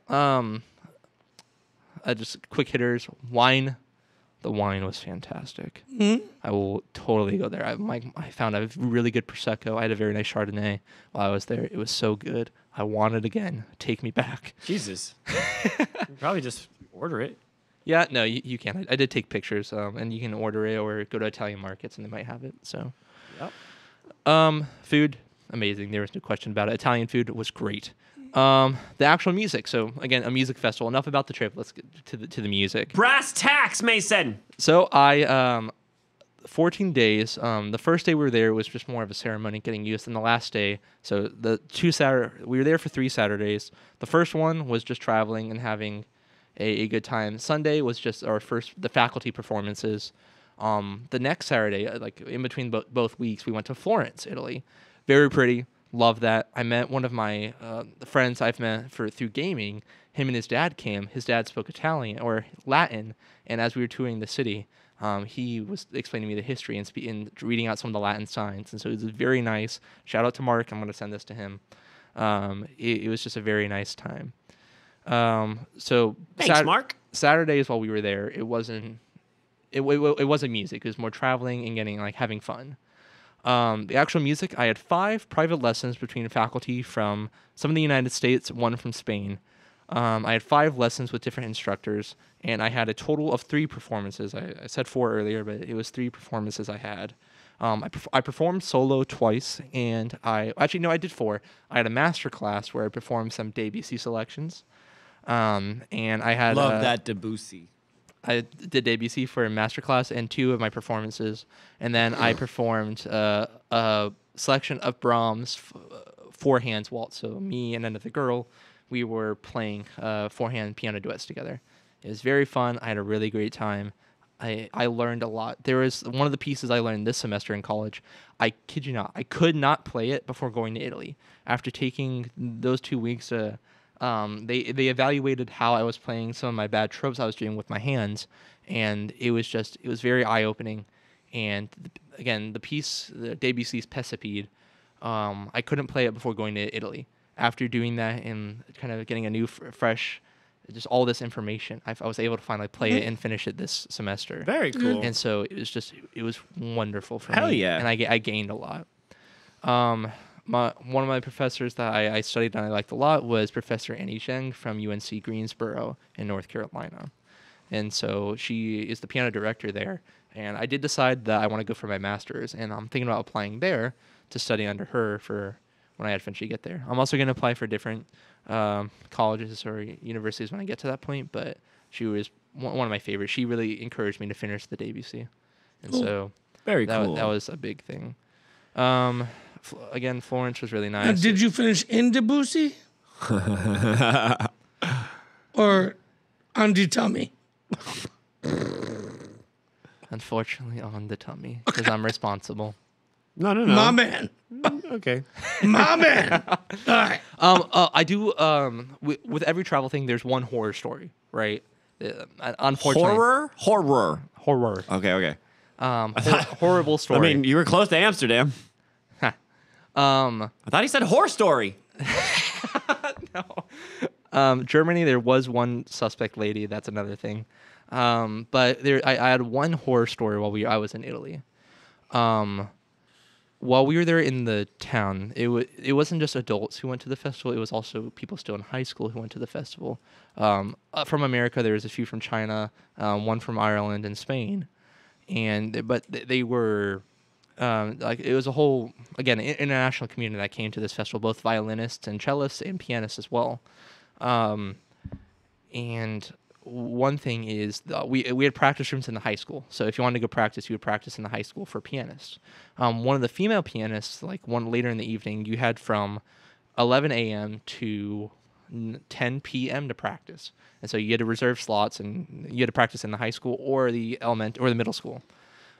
just quick hitters. Wine. The wine was fantastic. I will totally go there. I found a really good Prosecco. I had a very nice Chardonnay while I was there. It was so good. I want it again. Take me back. Jesus. You probably just order it. Yeah, no, you can. I did take pictures, and you can order it or go to Italian markets, and they might have it. So, food, amazing. There was no question about it. Italian food was great. The actual music. So again, a music festival. Enough about the trip. Let's get to the music. Brass tacks, Mason. So 14 days. The first day we were there was just more of a ceremony, getting used. And the last day, so we were there for 3 Saturdays. The first one was just traveling and having a good time. Sunday was just the faculty performances. The next Saturday, like in between both weeks, we went to Florence, Italy. Very pretty. Love that. I met one of my friends I've met through gaming. Him and his dad came. His dad spoke Italian or Latin, and as we were touring the city, he was explaining to me the history and reading out some of the Latin signs. And so it was very nice. Shout out to Mark. I'm going to send this to him. It was just a very nice time. So Thanks, Mark. Saturdays while we were there, it wasn't music. It was more traveling and having fun. The actual music, I had 5 private lessons between faculty from some of the United States, 1 from Spain. I had 5 lessons with different instructors, and I had a total of 3 performances. I said 4 earlier, but it was 3 performances I had. I performed solo twice, and I did 4. I had a master class where I performed some Debussy selections, and I had Love that Debussy. I did Debussy for a masterclass and 2 of my performances, and then I performed a selection of Brahms' 4-hands waltz. So me and another girl, we were playing 4-hand piano duets together. It was very fun. I had a really great time. I learned a lot. There was one of the pieces I learned this semester in college. I kid you not, I could not play it before going to Italy. After taking those 2 weeks, they evaluated how I was playing some of my bad tropes I was doing with my hands, and it was very eye-opening. And again, the piece, the DBC's Pesipede, I couldn't play it before going to Italy. After doing that and kind of getting a new, fresh, just all this information, I was able to finally play it and finish it this semester. Very cool. And so it was wonderful for Hell me. yeah. And I gained a lot. One of my professors that I studied and I liked a lot was Professor Annie Zheng from UNC Greensboro in North Carolina. And so she is the piano director there. And I did decide that I want to go for my master's, and I'm thinking about applying there to study under her for when I eventually get there. I'm also going to apply for different colleges or universities when I get to that point, but she was one of my favorites. She really encouraged me to finish the DBC. And so Very that, cool. that was a big thing. Again, Florence was really nice. Now, did you finish in Debussy? Or on the tummy? Unfortunately, on the tummy, because I'm responsible. No. My man. Okay. My man. All right. I do. With every travel thing, there's one horror story, right? Unfortunately, horror. Okay. Horrible story. I mean, you were close to Amsterdam. I thought he said horror story. Germany, there was one suspect lady. That's another thing. But I had one horror story while I was in Italy. While we were there in the town, it wasn't just adults who went to the festival. It was also people still in high school who went to the festival. From America, there was a few from China, one from Ireland and Spain, but they were like it was a whole international community that came to this festival, both violinists and cellists and pianists as well. And one thing is we had practice rooms in the high school. So if you wanted to go practice, you would practice in the high school for pianists. One of the female pianists, like one later in the evening, you had from 11 a.m. to 10 p.m. to practice. And so you had to reserve slots, and you had to practice in the high school or the middle school.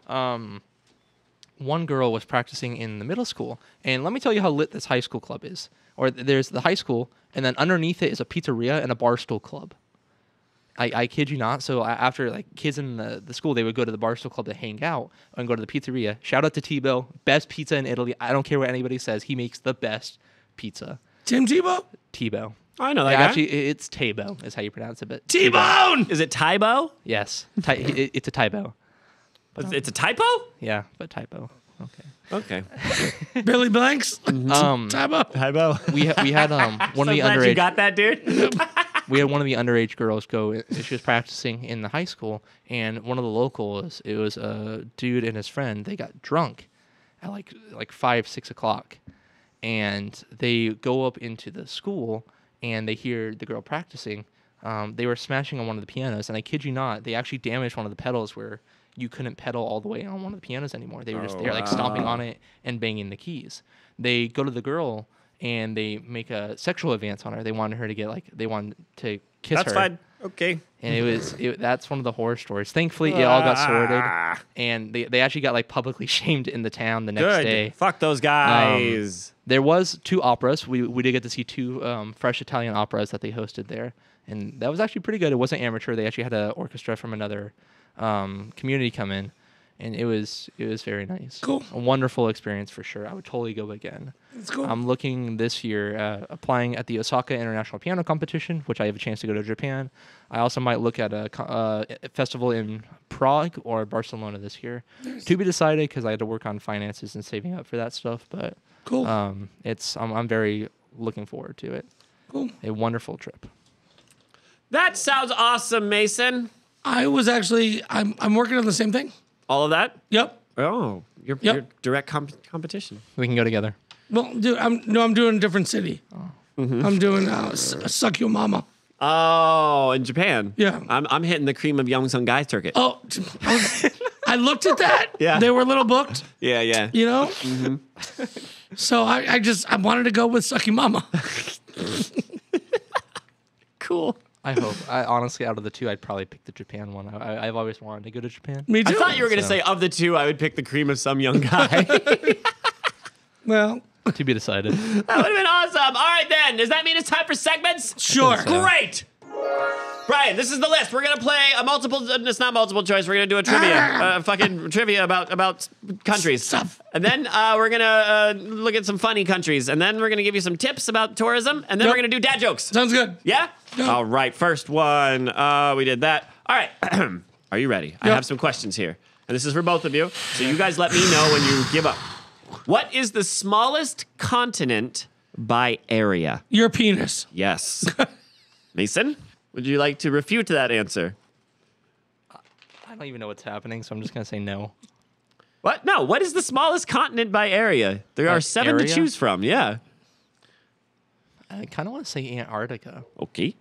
One girl was practicing in the middle school, and let me tell you how lit this high school club is. Or there's the high school, and then underneath it is a pizzeria and a barstool club. I kid you not. So after like kids in the school, they would go to the barstool club to hang out and go to the pizzeria. Shout out to Tebow, best pizza in Italy. I don't care what anybody says. He makes the best pizza. Tim Tebow? Tebow. I know that guy. Actually, it's Tebow is how you pronounce it. But T-Bone! Is it Tybo? Yes, it's a typo. It's a typo? Yeah, but typo. Okay. Okay. Billy Blanks? Tebow? Tybo. We had one of the Glad underage. you got that, dude. We had one of the underage girls go. She was practicing in the high school, and one of the locals. It was a dude and his friend. They got drunk at like 5, 6 o'clock, and they go up into the school and they hear the girl practicing. They were smashing on one of the pianos, and I kid you not, they actually damaged one of the pedals where you couldn't pedal all the way on one of the pianos anymore. They were just like stomping on it and banging the keys. They go to the girl and they make a sexual advance on her. They wanted her to they wanted to kiss her. That's fine. Okay. And that's one of the horror stories. Thankfully, it all got sorted, and they actually got like publicly shamed in the town the next day. Fuck those guys. There was 2 operas. We did get to see 2 fresh Italian operas that they hosted there, and that was actually pretty good. It wasn't amateur. They actually had an orchestra from another community come in, and it was very nice. Cool. A wonderful experience for sure. I would totally go again. That's cool. I'm looking this year applying at the Osaka International Piano Competition, which I have a chance to go to Japan. I also might look at a festival in Prague or Barcelona this year. Nice. To be decided, because I had to work on finances and saving up for that stuff. But Cool. I'm very looking forward to it. Cool. A wonderful trip. That sounds awesome, Mason. I was actually, I'm working on the same thing. All of that? Yep. Oh, you're direct competition. We can go together. Well, dude, I'm doing a different city. I'm doing Suck Your Mama. Oh, in Japan. Yeah. I'm hitting the cream of Young Guy circuit. Oh, I looked at that. Yeah. They were a little booked, Yeah. you know? So I wanted to go with Suck Your Mama. Cool. I hope. I honestly, out of the two, I'd probably pick the Japan one. I've always wanted to go to Japan. Me too. I thought you were going to say, of the two, I would pick the cream of some young guy. Well, To be decided. That would have been awesome. All right, then. Does that mean it's time for segments? sure. so. Great. Brian, this is the list. We're going to play a multiple, it's not multiple choice. We're going to do a trivia, fucking trivia about countries. Stuff. And then we're going to look at some funny countries. And then we're going to give you some tips about tourism. And then we're going to do dad jokes. Sounds good. Yeah? Yeah. All right, first one. We did that. All right. Are you ready? I Yep. have some questions here. And this is for both of you. So you guys let me know when you give up. What is the smallest continent by area? Your penis. Yes. Mason, would you like to refute that answer? I don't even know what's happening, so I'm just gonna say no. What? No. What is the smallest continent by area? There By are 7 to area? choose from. Yeah. I kind of want to say Antarctica. Okay.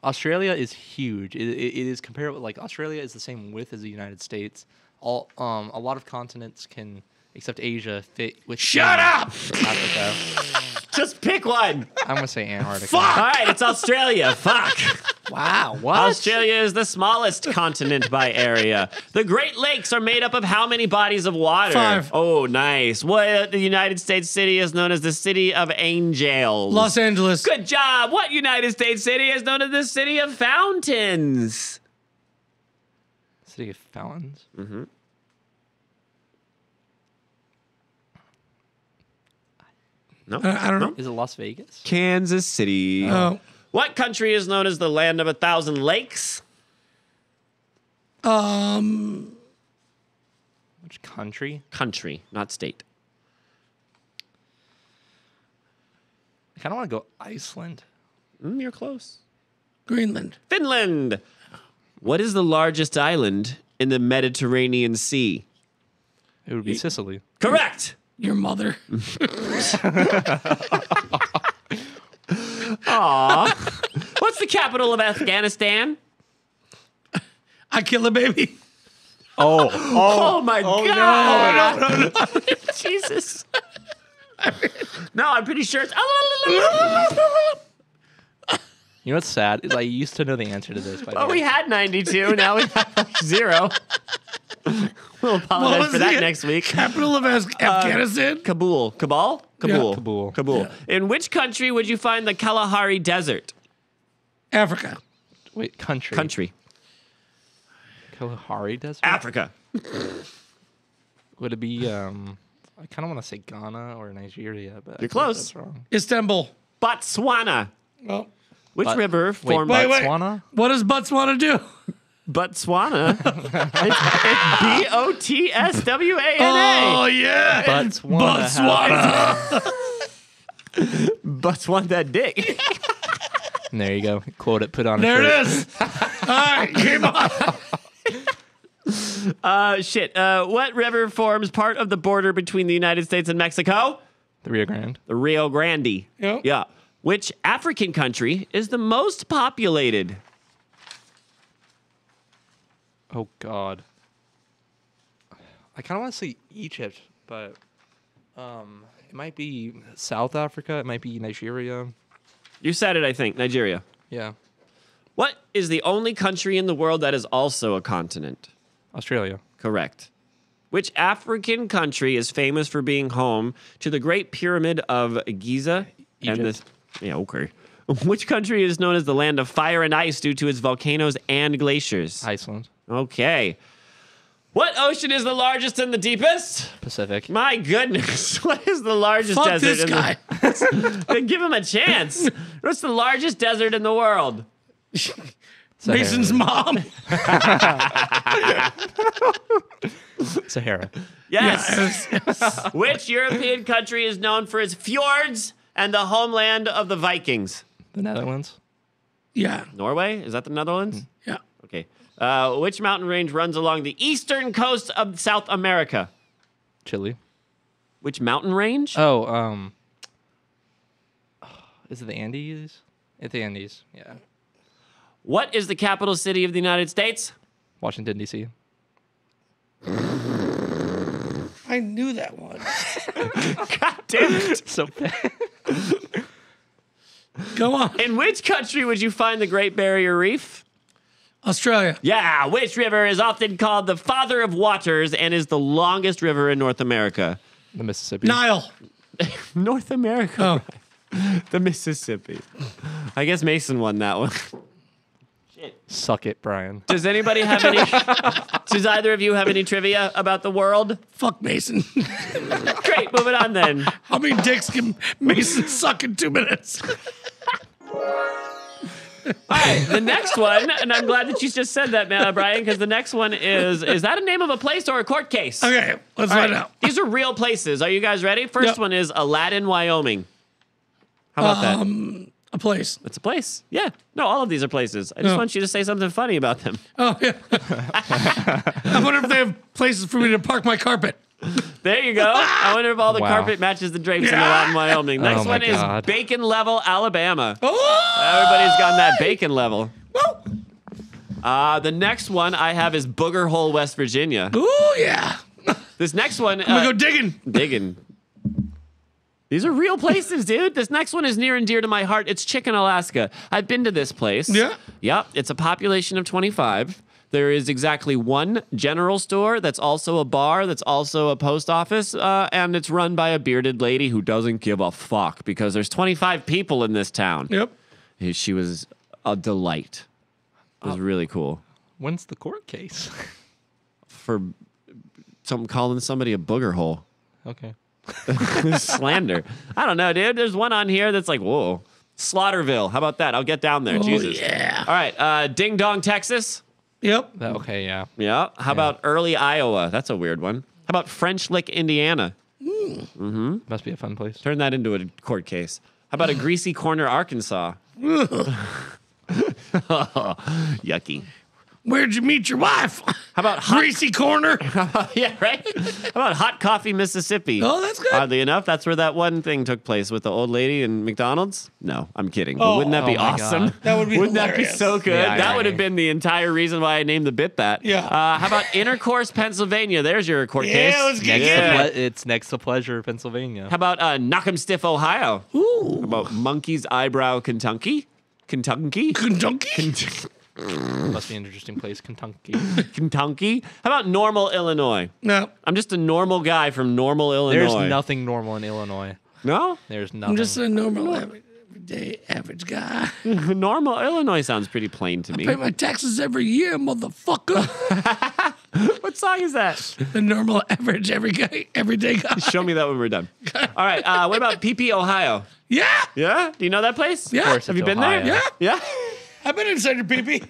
Australia is huge. It is comparable. Like Australia is the same width as the United States. A lot of continents can, except Asia, fit with. Shut up! Africa. Just pick one. I'm gonna say Antarctica. All right. It's Australia. Fuck. Wow. What? Australia is the smallest continent by area. The Great Lakes are made up of how many bodies of water? 5. Oh, nice. What the United States city is known as the City of Angels? Los Angeles. Good job. What United States city is known as the City of Fountains? City of Fountains. No. I don't know. Is it Las Vegas? Kansas City. Oh. What country is known as the land of 1,000 lakes? Which country? Country, not state. I kind of want to go Iceland. You're close. Greenland. Finland. What is the largest island in the Mediterranean Sea? It would be Sicily. Correct. Your mother. Aw. What's the capital of Afghanistan? I kill a baby. Oh my God. No. Jesus. No, I'm pretty sure it's. You know what's sad is I used to know the answer to this. By the Oh, way. we had 92. Now we have like 0. We'll apologize was for that it? next week. Capital of Afghanistan. Kabul. Kabul? Kabul. Kabul. Kabul. Yeah. In which country would you find the Kalahari Desert? Africa. Wait, country. Country. Kalahari Desert? Africa. Would it be, I kind of want to say Ghana or Nigeria, but I think close. That's wrong. Istanbul. Botswana. Oh. Which But- river Wait, formed wait. Botswana? What does Butts want to do? Botswana? It's Botswana. Oh, yeah. Botswana. Botswana that dick. And there you go. Quote it, put on a There shirt. it is. All right, game on. Shit. What river forms part of the border between the United States and Mexico? The Rio Grande. The Rio Grande. Yep. Yeah. Which African country is the most populated? Oh, God. I kind of want to say Egypt, but it might be South Africa. It might be Nigeria. You said it, I think. Nigeria. Yeah. What is the only country in the world that is also a continent? Australia. Correct. Which African country is famous for being home to the Great Pyramid of Giza? Egypt. Yeah, okay. Which country is known as the land of fire and ice due to its volcanoes and glaciers? Iceland. Okay. What ocean is the largest and the deepest? Pacific. My goodness. What is the largest Fuck desert this in guy. the Give him a chance. What's the largest desert in the world? Mason's mom. Sahara. Yes. Which European country is known for its fjords and the homeland of the Vikings? The Netherlands. Yeah. Norway? Is that the Netherlands? Yeah. Okay. Which mountain range runs along the eastern coast of South America? Chile. Which mountain range? Oh, is it the Andes? It's the Andes. Yeah. What is the capital city of the United States? Washington, D.C. I knew that one. God damn it. So bad. Go on. In which country would you find the Great Barrier Reef? Australia. Yeah, which river is often called the father of waters and is the longest river in North America? The Mississippi. Nile. North America. Oh. The Mississippi. I guess Mason won that one. Suck it, Brian. Does anybody have any? Does either of you have any trivia about the world? Fuck Mason. Great, moving on then. How many dicks can Mason suck in 2 minutes? All right, the next one, and I'm glad that you just said that, Brian, because the next one is that a name of a place or a court case? Okay, let's All find right, out. these are real places. Are you guys ready? First Yep. one is Aladdin, Wyoming. How about that? A place. It's a place. Yeah. No, all of these are places. I just No. want you to say something funny about them. Oh, yeah. I wonder if they have places for me to park my carpet. There you go. I wonder if all the Wow. carpet matches the drapes in Yeah. Aladdin, Wyoming. Next Oh my one is God. Bacon Level, Alabama. Oh! Everybody's gotten that bacon level. Woo! The next one I have is Booger Hole, West Virginia. Ooh, yeah. This next one, I'm gonna go digging. digging. These are real places, dude. This next one is near and dear to my heart. It's Chicken, Alaska. I've been to this place. Yeah? Yep. It's a population of 25. There is exactly one general store that's also a bar, that's also a post office, and it's run by a bearded lady who doesn't give a fuck because there's 25 people in this town. Yep. She was a delight. It was really cool. When's the court case? For calling somebody a booger hole. Okay. Slander. I don't know, dude. There's one on here that's like, whoa. Slaughterville. How about that? I'll get down there. Jesus. yeah. All right. Ding Dong, Texas. Yep. Okay, yeah. Yeah. How about Early, Iowa? That's a weird one. How about French Lick, Indiana? Must be a fun place. Turn that into a court case. How about a Greasy Corner, Arkansas? Yucky. Where'd you meet your wife? How about hot? Greasy corner. Yeah, right. How about Hot Coffee, Mississippi? Oh, that's good. Oddly enough, that's where that one thing took place with the old lady in McDonald's. No, I'm kidding. But wouldn't that be Oh my awesome? God. That would be Wouldn't that be hilarious. so good? Yeah, that yeah, would have yeah. been the entire reason why I named the bit that. Yeah. How about Intercourse, Pennsylvania? There's your court Yeah, case. let's get Yeah. it. It's next to Pleasure, Pennsylvania. How about Knock 'em Stiff, Ohio? Ooh. How about Monkey's Eyebrow, Kentucky? Kentucky? Kentucky? Must be an interesting place, Kentucky. Kentucky? How about Normal, Illinois? No. I'm just a normal guy from Normal, Illinois. There's nothing normal in Illinois. No? There's nothing. I'm just a normal, everyday, average guy. Normal, Illinois sounds pretty plain to me. Pay my taxes every year, motherfucker. What song is that? The normal, average, everyday guy. Show me that when we're done. All right. What about PP, Ohio? Yeah. Yeah? Do you know that place? Yeah. Of course, Have it's you been Ohio. there? Yeah. Yeah? I've been inside your pee-pee.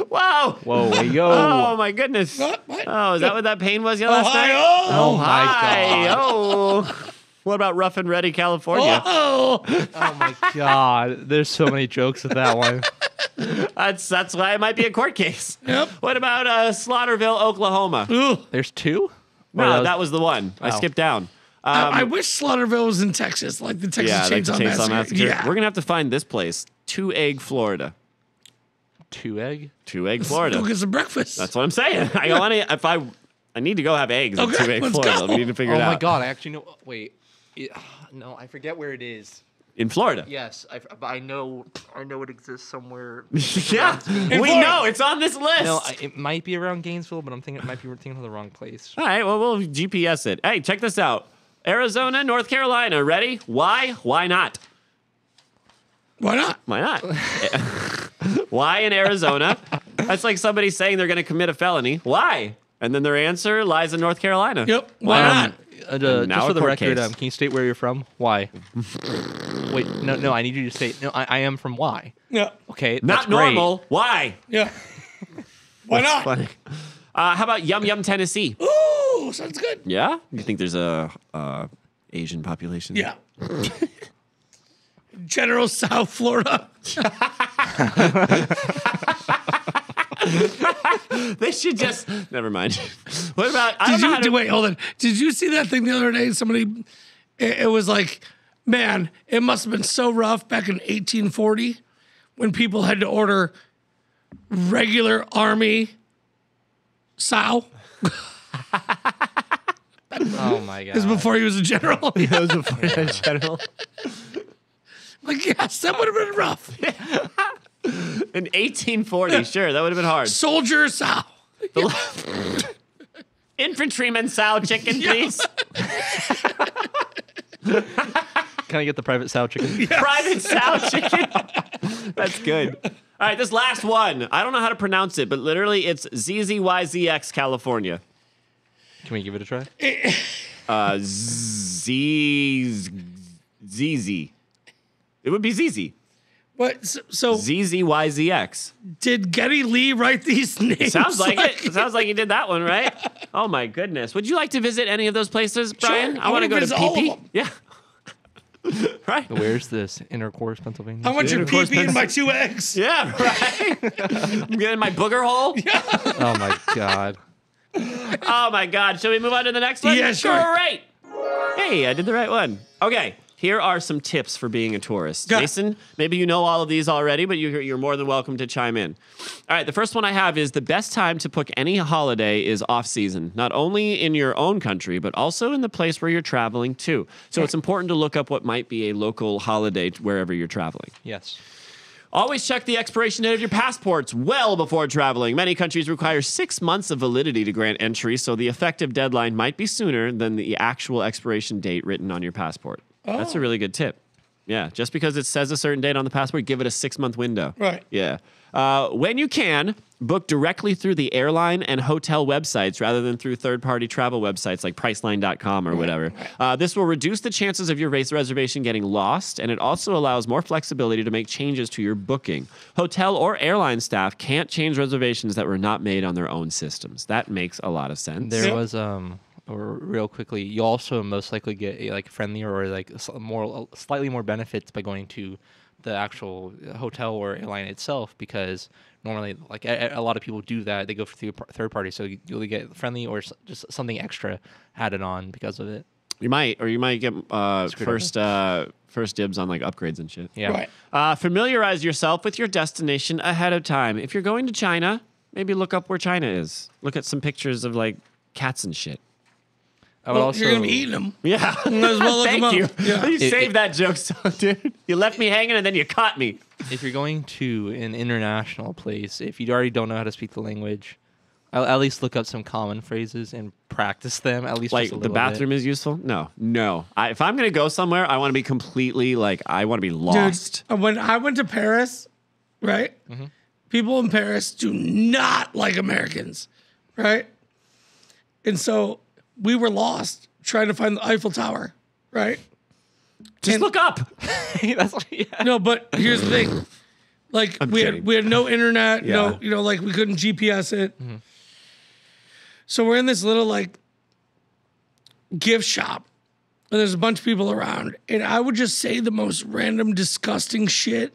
Wow. Whoa, yo. Oh, my goodness. What? Oh, is that what that pain was last night? Ohio. Oh, my Hi. God. Oh. What about Rough and Ready, California? Oh. Oh, my God. There's so many jokes with that one. That's why it might be a court case. Yep. What about Slaughterville, Oklahoma? Ooh. There's two? No, that was the one. I Oh. skipped down. I wish Slaughterville was in Texas, like the Texas Yeah, like the Chainsaw Chainsaw Massacre. Yeah. We're going to have to find this place. 2 Egg, Florida. 2 egg? 2 Egg, Florida. Go get some breakfast. That's what I'm saying. I want to. If I need to go have eggs at Okay, 2 Egg, let's Florida. go. We need to figure Oh, it out. my God. I actually know. Wait. No, I forget where it is. In Florida. Yes, but I know it exists somewhere. Yeah, we Florida. know it's on this list. No, it might be around Gainesville, but I'm thinking it might be thinking of the wrong place. All right, well, we'll GPS it. Hey, check this out. Arizona, North Carolina. Ready? Why? Why not? Why not? Why not? Why in Arizona? That's like somebody saying they're going to commit a felony. Why? And then their answer lies in North Carolina. Yep. Why not? now Just for a the court record, case. can you state where you're from? Why? Wait, no, I need you to state. No, I am from why. Yeah. Okay, Not that's great. normal. Why? Yeah. Why not? Funny. How about Yum Yum, Tennessee? Ooh, sounds good. Yeah? You think there's a Asian population? Yeah. General South Florida. They should just. Never mind. What about? I don't know how to, Wait, hold on. Did you see that thing the other day? Somebody, it was like, man, it must have been so rough back in 1840 when people had to order regular army sow. Oh my god. This is before he was a general. Those before in general. Like, yes, that would have been rough. In 1840, sure, that would have been hard. Soldier Sal. Infantryman Sow chicken, please. Can I get the private sow chicken? Yes. Private Sow chicken. That's good. All right, this last one. I don't know how to pronounce it, but literally it's ZZYZX, California. Can we give it a try? ZZ. It would be ZZ. What? So ZZYZX. did Geddy Lee write these names? Sounds like it. Sounds like you did that one, right? Oh my goodness. Would you like to visit any of those places, Brian? Sure. I want to go to visit all of PP. them. Yeah. Right. Where's this? Intercourse, Pennsylvania? I want your pee-pee and my 2 eggs. Yeah, right. I'm getting my booger hole. Oh my God. Oh my God. Shall we move on to the next one? Yeah, sure. Great. Hey, I did the right one. Okay. Here are some tips for being a tourist. Yeah. Jason, maybe you know all of these already, but you're more than welcome to chime in. All right, the first one I have is the best time to book any holiday is off-season, not only in your own country, but also in the place where you're traveling to. So it's important to look up what might be a local holiday wherever you're traveling. Yes. Always check the expiration date of your passports well before traveling. Many countries require 6 months of validity to grant entry, so the effective deadline might be sooner than the actual expiration date written on your passport. That's a really good tip. Yeah, just because it says a certain date on the passport, give it a 6-month window. Right. Yeah. When you can, book directly through the airline and hotel websites rather than through third-party travel websites like Priceline.com or whatever. This will reduce the chances of your race reservation getting lost, and it also allows more flexibility to make changes to your booking. Hotel or airline staff can't change reservations that were not made on their own systems. That makes a lot of sense. There was or real quickly, you also most likely get a friendlier or slightly more benefits by going to the actual hotel or airline itself, because normally a lot of people do that. They go through third party, so you'll get friendly or just something extra added on because of it. You might get first dibs on like upgrades and shit. Yeah. Right. Familiarize yourself with your destination ahead of time. If you're going to China, maybe look up where China is. Look at some pictures of like cats and shit. I would Well, also you're going to be eating them. Yeah. Might as well look Thank them you. up. Yeah. You saved that joke, dude. You left me hanging and then you caught me. if you're going to an international place, if you already don't know how to speak the language, I'll at least look up some common phrases and practice them. At least Like just a the little bathroom bit. is useful? No. If I'm going to go somewhere, I want to be completely I want to be lost. Dude, when I went to Paris, right? People in Paris do not like Americans, right? And so we were lost trying to find the Eiffel Tower, right? Just look up. That's what, yeah. No, but here's the thing. Like kidding. we had no internet, Yeah. no, like we couldn't GPS it. So we're in this little gift shop, and there's a bunch of people around, and I would just say the most random, disgusting shit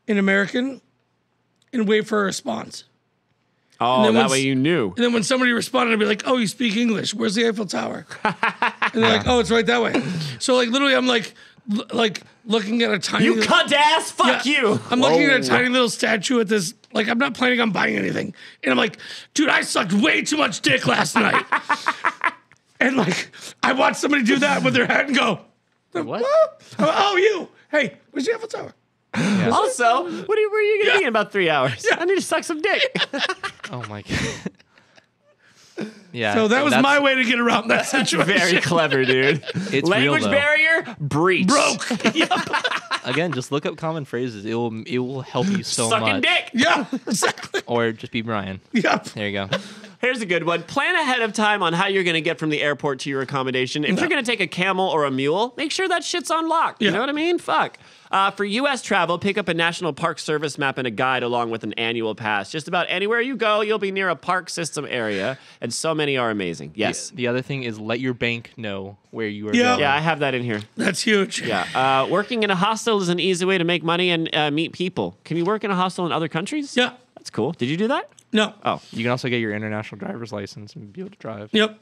in American and wait for a response. Oh, then that once- way you knew. And then when somebody responded, I'd be like, "Oh, you speak English? Where's the Eiffel Tower?" And they're like, "Oh, it's right that way." So literally, I'm like looking at a tiny. You little- cunt ass. Fuck Yeah. you. I'm looking at a Whoa. tiny little statue at this. I'm not planning on buying anything. And I'm like, dude, I sucked way too much dick last night. And I watched somebody do that with their hat and go, What? Oh, you. Hey, where's the Eiffel Tower? Also, where are you going to be in about 3 hours? I need to suck some dick. Oh my god. Yeah. So that was that's- my way to get around that situation. Very clever, dude. It's Language real, though. barrier, breach. Broke. Again, just look up common phrases. It will help you so Sucking much. dick. Yeah, exactly. Or just be Brian. Yep. There you go. Here's a good one. Plan ahead of time on how you're going to get from the airport to your accommodation. If you're going to take a camel or a mule, make sure that shit's on lock. You Yeah. know what I mean? Fuck. For U.S. travel, pick up a National Park Service map and a guide along with an annual pass. Just about anywhere you go, you'll be near a park system area, and so many are amazing. Yes. The other thing is let your bank know where you are Yeah. going. Yeah, I have that in here. That's huge. Yeah. Working in a hostel is an easy way to make money and meet people. Can you work in a hostel in other countries? Yeah. That's cool. Did you do that? No. Oh. You can also get your international driver's license and be able to drive. Yep.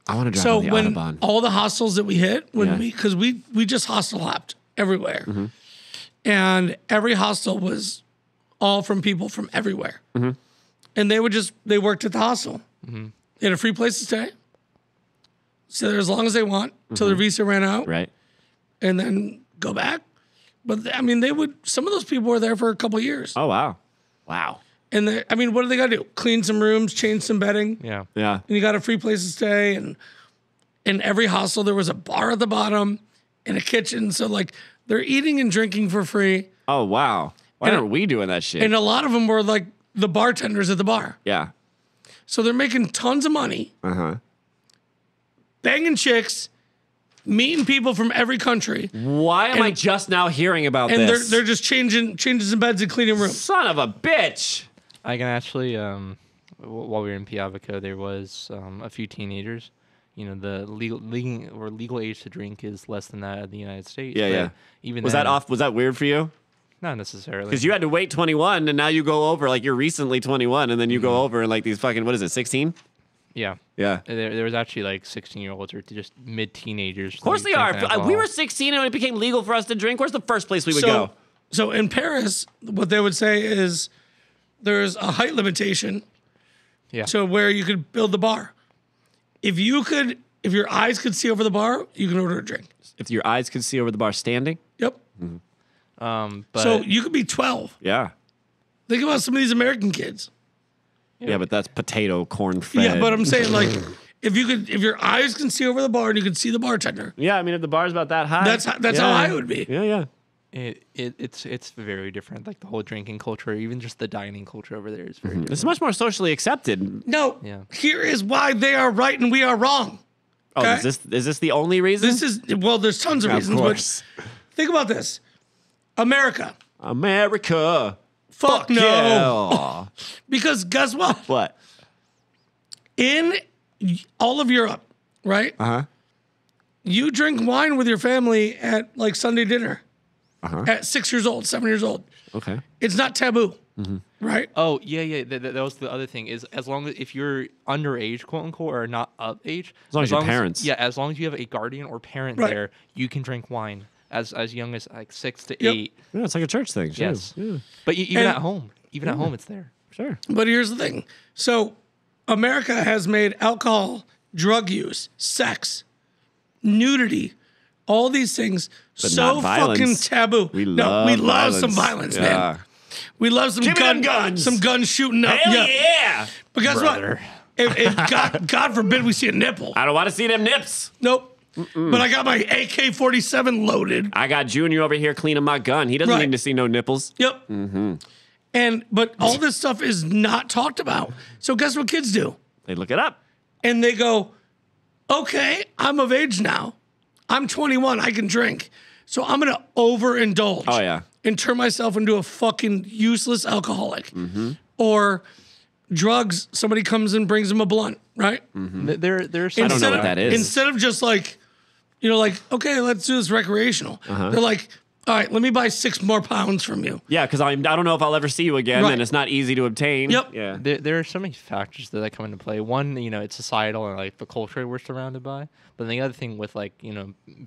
I want to drive So on the when Autobahn. all the hostels that we hit, Yeah. because we just hostel hopped everywhere, and every hostel was all from people from everywhere, and they worked at the hostel. They had a free place to stay, stay there as long as they want till their visa ran out, Right. and then go back. But I mean, some of those people were there for a couple of years. Oh, wow. Wow. And I mean, what do they got to do? Clean some rooms, change some bedding. Yeah. Yeah. And you got a free place to stay. And in every hostel, there was a bar at the bottom and a kitchen. So, like, they're eating and drinking for free. Oh, wow. Why And- aren't we doing that shit? And a lot of them were, like, the bartenders at the bar. Yeah. So they're making tons of money, Uh-huh. banging chicks, meeting people from every country. Why am I just now hearing about And this? they're just changing some beds and cleaning rooms. Son of a bitch. I can actually, while we were in Piavico, there was a few teenagers. You know, the legal age to drink is less than that of the United States. Yeah, but yeah. Even Was then, that off? Was that weird for you? Not necessarily. Because you had to wait 21, and now you go over, like, you're recently 21, and then you go over and, like, these fucking, what is it, 16? Yeah. Yeah. There was actually like 16-year-olds or just mid-teenagers. Of course they are. We were 16 and when it became legal for us to drink. Where's the first place we would go? So in Paris, what they would say is there's a height limitation Yeah. to where you could build the bar. If your eyes could see over the bar, you can order a drink. If your eyes could see over the bar standing? Yep. But So you could be 12. Yeah. Think about some of these American kids. Yeah, but that's potato, corn fed. Yeah, but I'm saying like if your eyes can see over the bar and you can see the bartender, Yeah, I mean, if the bar's about that high. that's how high it would be. Yeah, yeah. it's very different. Like the whole drinking culture, even just the dining culture over there is very different. It's much more socially accepted. No, Yeah. here is why they are right and we are wrong. Oh, Okay? is this the only reason? There's tons of reasons, course. but think about this. America. America. Fuck no. Yeah. Because guess what? What? In all of Europe, right? Uh-huh. You drink wine with your family at like Sunday dinner Uh-huh. at 6 years old, 7 years old. Okay. It's not taboo, right? Oh yeah. That was the other thing is as long as if you're underage, quote unquote, or not of age, As long as your parents. as long as you have a guardian or parent Right. there, you can drink wine as young as like 6 to Yep. 8. Yeah, it's like a church thing. Too. Yes. Yeah, But even And- at home, it's there. sure. But here's the thing. So America has made alcohol, drug use, sex, nudity, all these things But so not violence. fucking taboo. We love we love some violence, Yeah. man. We love some Give me them guns. some guns shooting up. Hell yeah. But guess Brother. what? If God forbid we see a nipple. I don't want to see them nips. Nope. But I got my AK-47 loaded. I got Junior over here cleaning my gun. He doesn't Right. need to see no nipples. Yep. But all this stuff is not talked about. So guess what kids do? They look it up. And they go, okay, I'm of age now. I'm 21. I can drink. So I'm going to overindulge. Oh, yeah. And turn myself into a fucking useless alcoholic. Or drugs, somebody comes and brings them a blunt, right? There's I don't know what that is. Instead of just like, okay, let's do this recreational. Uh-huh. They're like, all right, let me buy 6 more pounds from you. Yeah, because I don't know if I'll ever see you again, Right. and it's not easy to obtain. Yep. Yeah. There are so many factors that come into play. One, it's societal and like the culture we're surrounded by. But the other thing with like,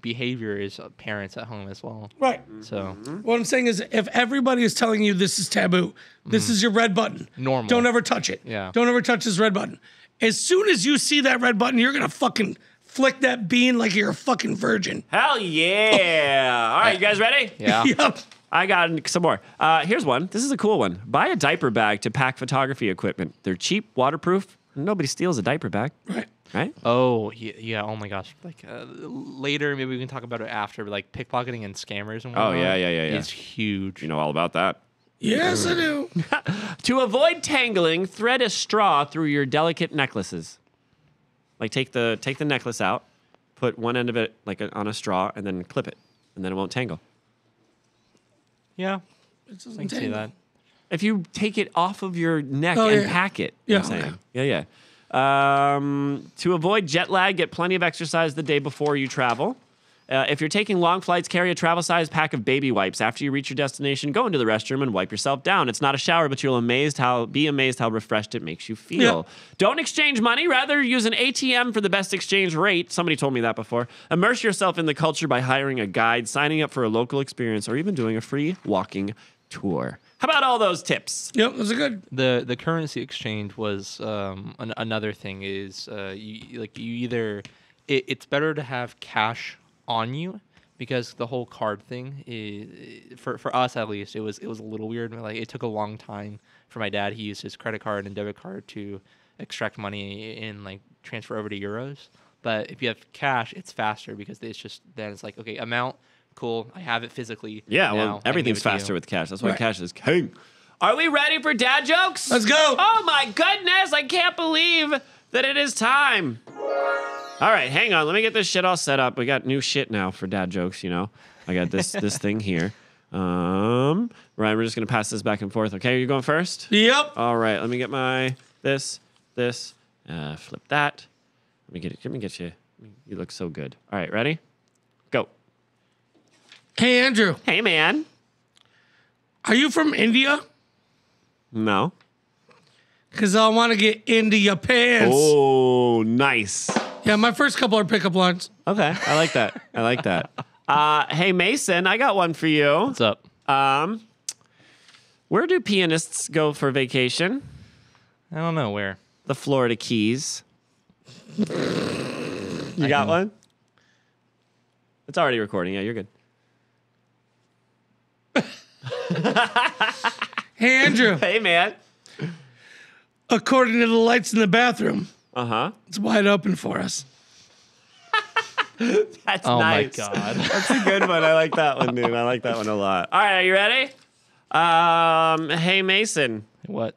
behavior is parents at home as well. Right. So What I'm saying is if everybody is telling you this is taboo, this is your red button. Normal. Don't ever touch it. Yeah. Don't ever touch this red button. As soon as you see that red button, you're going to fucking flick that bean like you're a fucking virgin. Hell yeah. All right, you guys ready? yeah. Yep. I got some more. Here's one. This is a cool one. Buy a diaper bag to pack photography equipment. They're cheap, waterproof. Nobody steals a diaper bag, Right. right? Oh yeah. Oh my gosh. Like later, maybe we can talk about it after. But like pickpocketing and scammers and Oh, whatnot yeah. is huge. You know all about that. Yes, I do. To avoid tangling, thread a straw through your delicate necklaces. Like take the necklace out, put one end of it like on a straw, and then clip it, and then it won't tangle. Yeah, It I doesn't can see tangle. that. If you take it off of your neck Oh, and yeah. pack it, Yeah, I'm saying. okay. Yeah. To avoid jet lag, get plenty of exercise the day before you travel. If you're taking long flights, carry a travel-sized pack of baby wipes. After you reach your destination, go into the restroom and wipe yourself down. It's not a shower, but you'll be amazed how refreshed it makes you feel. Yeah. Don't exchange money. Rather, use an ATM for the best exchange rate. Somebody told me that before. Immerse yourself in the culture by hiring a guide, signing up for a local experience, or even doing a free walking tour. How about all those tips? Yep, those are good. The currency exchange was another thing. Is it's better to have cash on you because the whole card thing is for us at least it was a little weird. Like it took a long time for my dad. He used his credit card and debit card to extract money and like transfer over to euros. But if you have cash, it's faster because it's like, okay, amount, cool, I have it physically. Yeah, now, well, everything's faster with cash. That's why Right. cash is king. Are we ready for dad jokes? Let's go. Oh my goodness, I can't believe that it is time. All right, hang on. Let me get this shit all set up. We got new shit now for dad jokes, you know. I got this thing here. Ryan, we're just going to pass this back and forth. Okay, are you going first? Yep. All right, let me get my this, flip that. Let me get you. You look so good. All right, ready? Go. Hey, Andrew. Hey, man. Are you from India? No. Because I want to get into your pants. Oh, nice. Yeah, my first couple are pickup lines. Okay, I like that. I like that. Hey, Mason, I got one for you. What's up? Where do pianists go for vacation? I don't know where. The Florida Keys. You got one? It's already recording. Yeah, you're good. Hey, Andrew. Hey, man. According to the lights in the bathroom, Uh-huh. it's wide open for us. That's Oh nice. my god. That's a good one. I like that one, dude. I like that one a lot. All right, are you ready? Hey, Mason. What?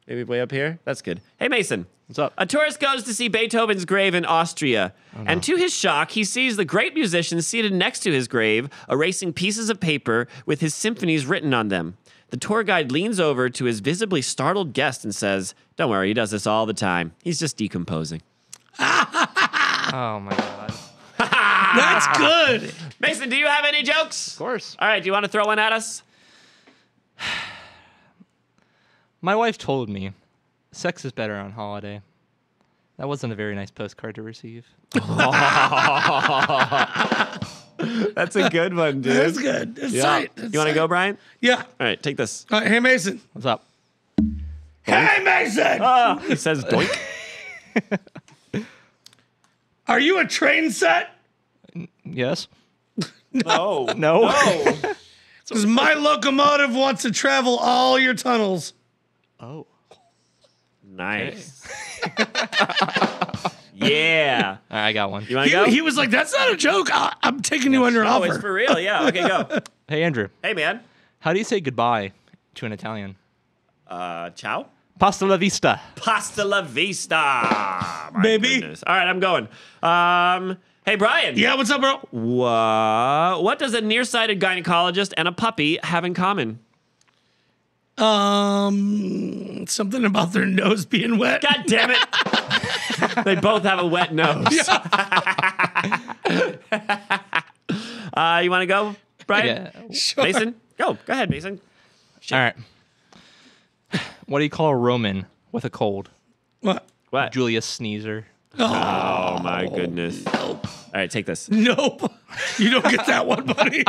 Maybe way up here? That's good. Hey, Mason. What's up? A tourist goes to see Beethoven's grave in Austria, and to his shock, he sees the great musician seated next to his grave, erasing pieces of paper with his symphonies written on them. The tour guide leans over to his visibly startled guest and says, "Don't worry, he does this all the time. He's just decomposing." Oh my god. That's good. Mason, do you have any jokes? Of course. All right, do you want to throw one at us? My wife told me sex is better on holiday. That wasn't a very nice postcard to receive. That's a good one, dude. That's good. That's tight. That's You want to tight. go, Brian? Yeah. All right, take this. All right, hey, Mason. What's up? Hey, Mason. He says doink. Are you a train set? Yes. No. No. Because my locomotive wants to travel all your tunnels. Oh. Nice. Yeah. All right, I got one. You want to go? He was like, that's not a joke. I'm taking you under Oh, it's offer. for real. Yeah. Okay, go. Hey, Andrew. Hey, man. How do you say goodbye to an Italian? Ciao. Pasta la vista. Pasta la vista. My Baby. goodness. All right, I'm going. Hey, Brian. Yeah, what's up, bro? What does a nearsighted gynecologist and a puppy have in common? Something about their nose being wet. God damn it. They both have a wet nose. You want to go, Brian? Yeah. Sure. Mason? Go ahead, Mason. All right. What do you call a Roman with a cold? What? What? Julius Sneezer. Oh, my goodness. All right, take this. Nope. You don't get that one, buddy.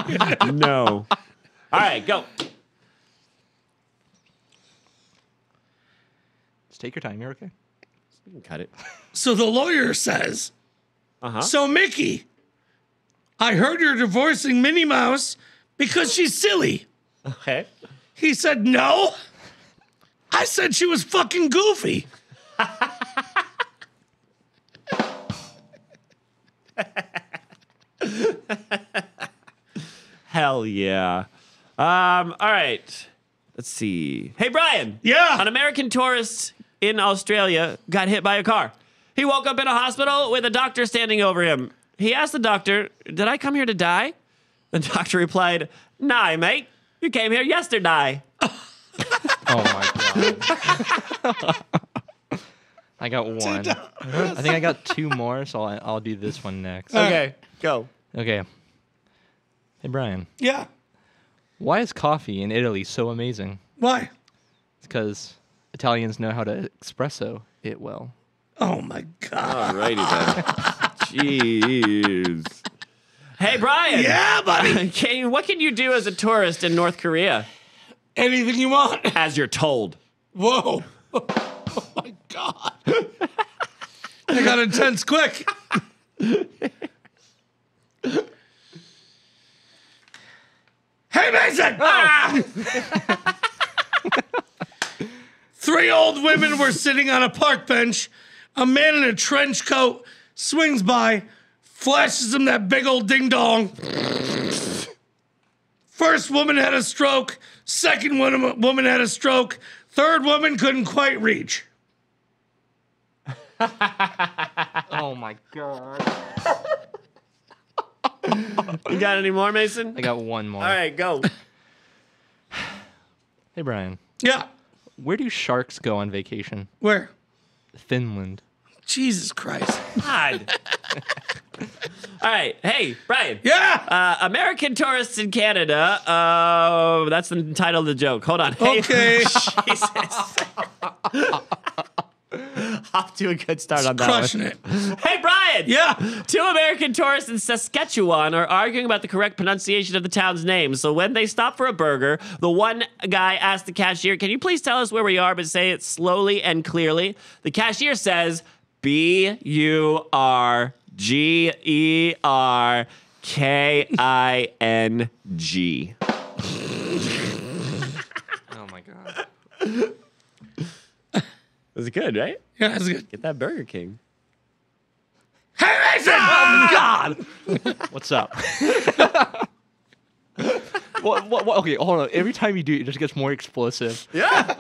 No. All right, go. Just take your time. You're okay. You can cut it. So the lawyer says, Uh-huh. so Mickey, I heard you're divorcing Minnie Mouse because she's silly. Okay. He said, no. I said she was fucking goofy. Hell yeah. All right. Let's see. Hey, Brian. Yeah. An American tourist in Australia got hit by a car. He woke up in a hospital with a doctor standing over him. He asked the doctor, "Did I come here to die?" The doctor replied, "Nah, mate. You came here yesterday." Oh my god. I got one. I think I got two more, so I'll do this one next. Okay, go. Okay. Hey Brian, Yeah. why is coffee in Italy so amazing? Why? It's because Italians know how to espresso it well. Oh my God. Alrighty then. Jeez. Hey, Brian. Yeah, buddy. What can you do as a tourist in North Korea? Anything you want. As you're told. Whoa. Oh my God. I got intense quick. Three old women were sitting on a park bench. A man in a trench coat swings by, flashes him that big old ding dong. First woman had a stroke. Second woman had a stroke. Third woman couldn't quite reach. Oh my god. You got any more, Mason? I got one more. All right, go. Hey Brian, Yeah. where do sharks go on vacation? Where? Finland. Jesus Christ. God. All right. Hey, Brian. Yeah. American tourists in Canada. That's the title of the joke. Hold on. Hey, Okay. Jesus. Off to a good start on that Crushing one. it. Hey, Brian. Yeah. Two American tourists in Saskatchewan are arguing about the correct pronunciation of the town's name. So when they stop for a burger, the one guy asks the cashier, "Can you please tell us where we are, but say it slowly and clearly?" The cashier says, BURGERKING. Oh my god. Was it good, right? Yeah, that's good. Get that Burger King. Hey, Mason! Oh god. What's up? What, okay, hold on. Every time you do it, it just gets more explosive. Yeah.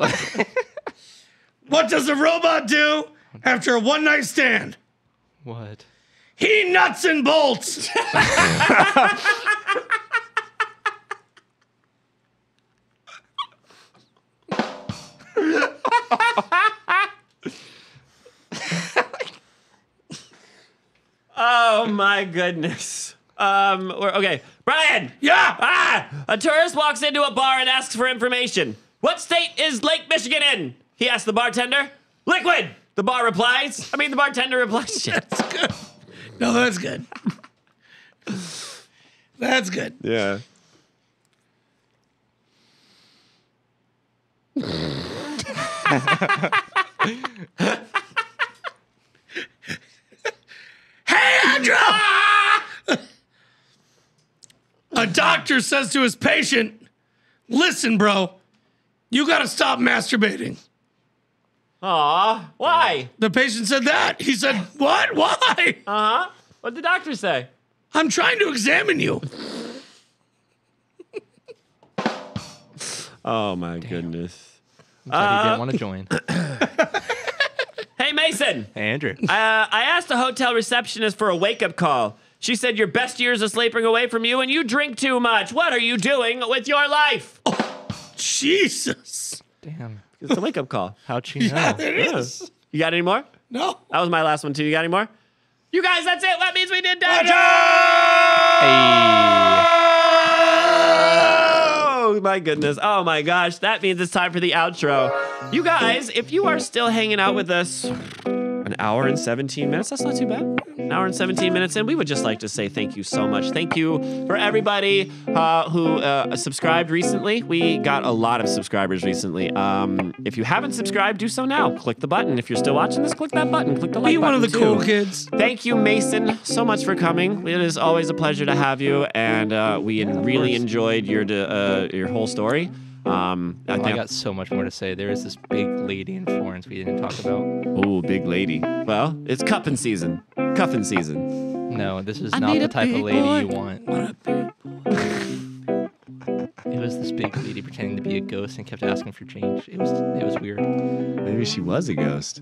What does a robot do after a one-night stand? What? He nuts and bolts. Oh my goodness. Okay, Brian. Yeah. A tourist walks into a bar and asks for information. What state is Lake Michigan in? He asks the bartender. Liquid. The bartender replies. Shit. That's good. No, that's good. That's good. Yeah. Hey, Andrew! A doctor says to his patient, "Listen, bro, you gotta stop masturbating." Aw. Why? The patient said that. He said, "What? Why?" Uh-huh. What'd the doctor say? "I'm trying to examine you." Oh my goodness. I'm glad he didn't want to join. Hey, Mason. Hey, Andrew. I asked a hotel receptionist for a wake-up call. She said your best years are slipping away from you and you drink too much. What are you doing with your life? Jesus. Damn. It's a wake-up call. How'd she know? Yeah, it is. You got any more? No. That was my last one, too. You got any more? You guys, that's it. That means we did Dad Oh, my goodness. Oh, my gosh. That means it's time for the outro. You guys, if you are still hanging out with us an hour and 17 minutes, that's not too bad. An hour and 17 minutes in, we would just like to say thank you so much. Thank you for everybody who subscribed recently. We got a lot of subscribers recently. If you haven't subscribed, do so now. Click the button. If you're still watching this, click that button. Click the like Be button one of the too. cool kids. Thank you, Mason, so much for coming. It is always a pleasure to have you, and we really enjoyed your whole story. I got so much more to say. There is this big lady in Florence we didn't talk about. Oh, big lady. Well, it's cuffing season. Cuffing season. No, this is not the type of lady you want. It was this big lady pretending to be a ghost and kept asking for change. It was weird. Maybe she was a ghost.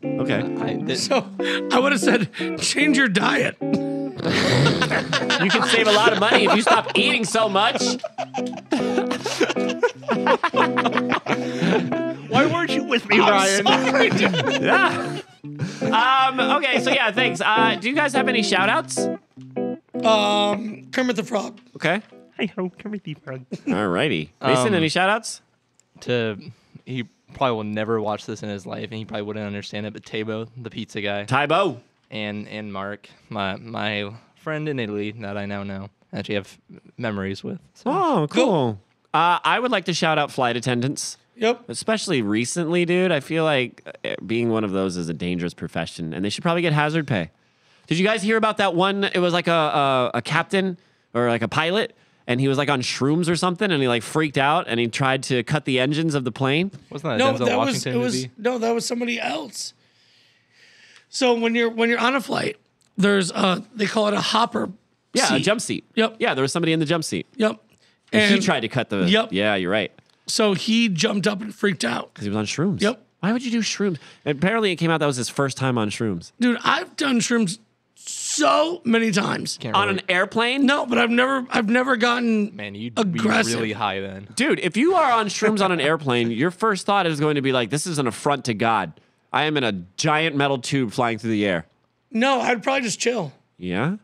Okay. So I would have said, change your diet. You can save a lot of money if you stop eating so much. Why weren't you with me, Brian? Sorry, dude. Yeah. Okay, so yeah, thanks. Do you guys have any shout outs? Kermit the Frog. Okay. Hey, ho, Kermit the Frog. Alrighty. Mason, any shout outs? He probably will never watch this in his life, and he probably wouldn't understand it. But Tabo, the pizza guy, Tybo. and Mark, my friend in Italy that I now know, actually have memories with. So. Oh, cool. I would like to shout out flight attendants. Yep. Especially recently, dude. I feel like being one of those is a dangerous profession, and they should probably get hazard pay. Did you guys hear about that one? It was like a captain or like a pilot, and he was like on shrooms or something, and he like freaked out, and he tried to cut the engines of the plane. Wasn't that a No, Denzel that was Washington it was movie? no, that was somebody else. So when you're on a flight, there's they call it a hopper. Yeah, seat. a jump seat. Yep. Yeah, there was somebody in the jump seat. Yep. And he tried to cut the. Yep. Yeah, you're right. So he jumped up and freaked out. Because he was on shrooms. Yep. Why would you do shrooms? And apparently, it came out that was his first time on shrooms. Dude, I've done shrooms so many times. Can't On really- an airplane? No, but I've never gotten Man, you'd aggressive. be really high then. Dude, if you are on shrooms on an airplane, your first thought is going to be like, this is an affront to God. I am in a giant metal tube flying through the air. No, I'd probably just chill. Yeah?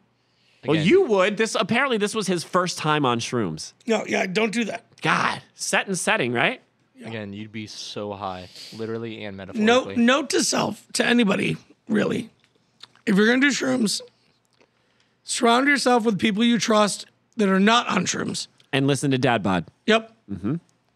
Well, Again. you would. Apparently, this was his first time on shrooms. No, yeah, don't do that. God, set and setting, right? Again, you'd be so high, literally and No, metaphorically. note to self, to anybody, really. If you're gonna do shrooms, surround yourself with people you trust that are not on shrooms. And listen to DadBod. Yep.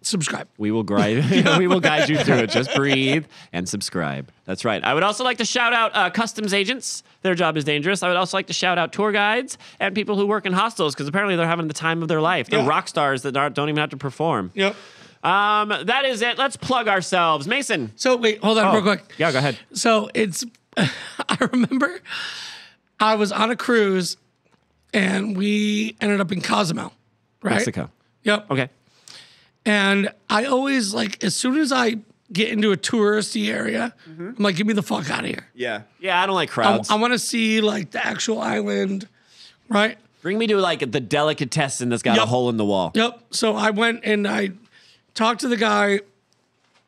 Subscribe. We will guide. We will guide you through it. Just breathe and subscribe. That's right. I would also like to shout out customs agents. Their job is dangerous. I would also like to shout out tour guides and people who work in hostels because apparently they're having the time of their life. They're Yeah. rock stars that don't even have to perform. Yep. That is it. Let's plug ourselves, Mason. So wait, hold on real quick. Yeah, go ahead. So it's, I remember I was on a cruise and we ended up in Cozumel, right? Mexico. Yep. Okay. And I always like, as soon as I get into a touristy area, I'm like, get me the fuck out of here. Yeah. Yeah, I don't like I, crowds. want to see like the actual island, right? Bring me to like the delicatessen that's got a Yep. hole in the wall. Yep. So I went and I talked to the guy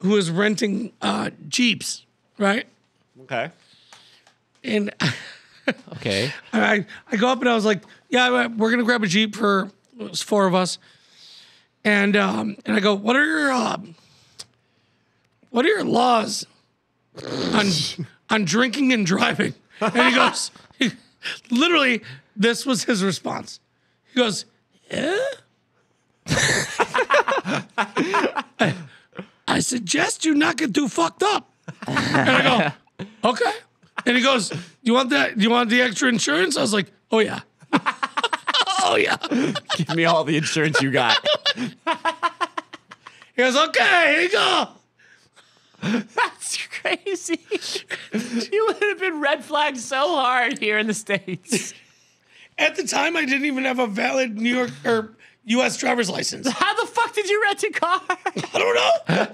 who was renting Jeeps, right? Okay. And Okay. I go up and I was like, yeah, we're gonna grab a Jeep for it was 4 of us. And I go, what are your laws on drinking and driving? And he goes, literally, this was his response. He goes, yeah. I suggest you not get too fucked up. And I go, okay. And he goes, you want that? You want the extra insurance? I was like, oh yeah. Oh yeah. Give me all the insurance you got. He goes, okay, here you go. That's crazy. You would have been red flagged so hard here in the States. At the time, I didn't even have a valid New York or U.S. driver's license. How the fuck did you rent a car? I don't know.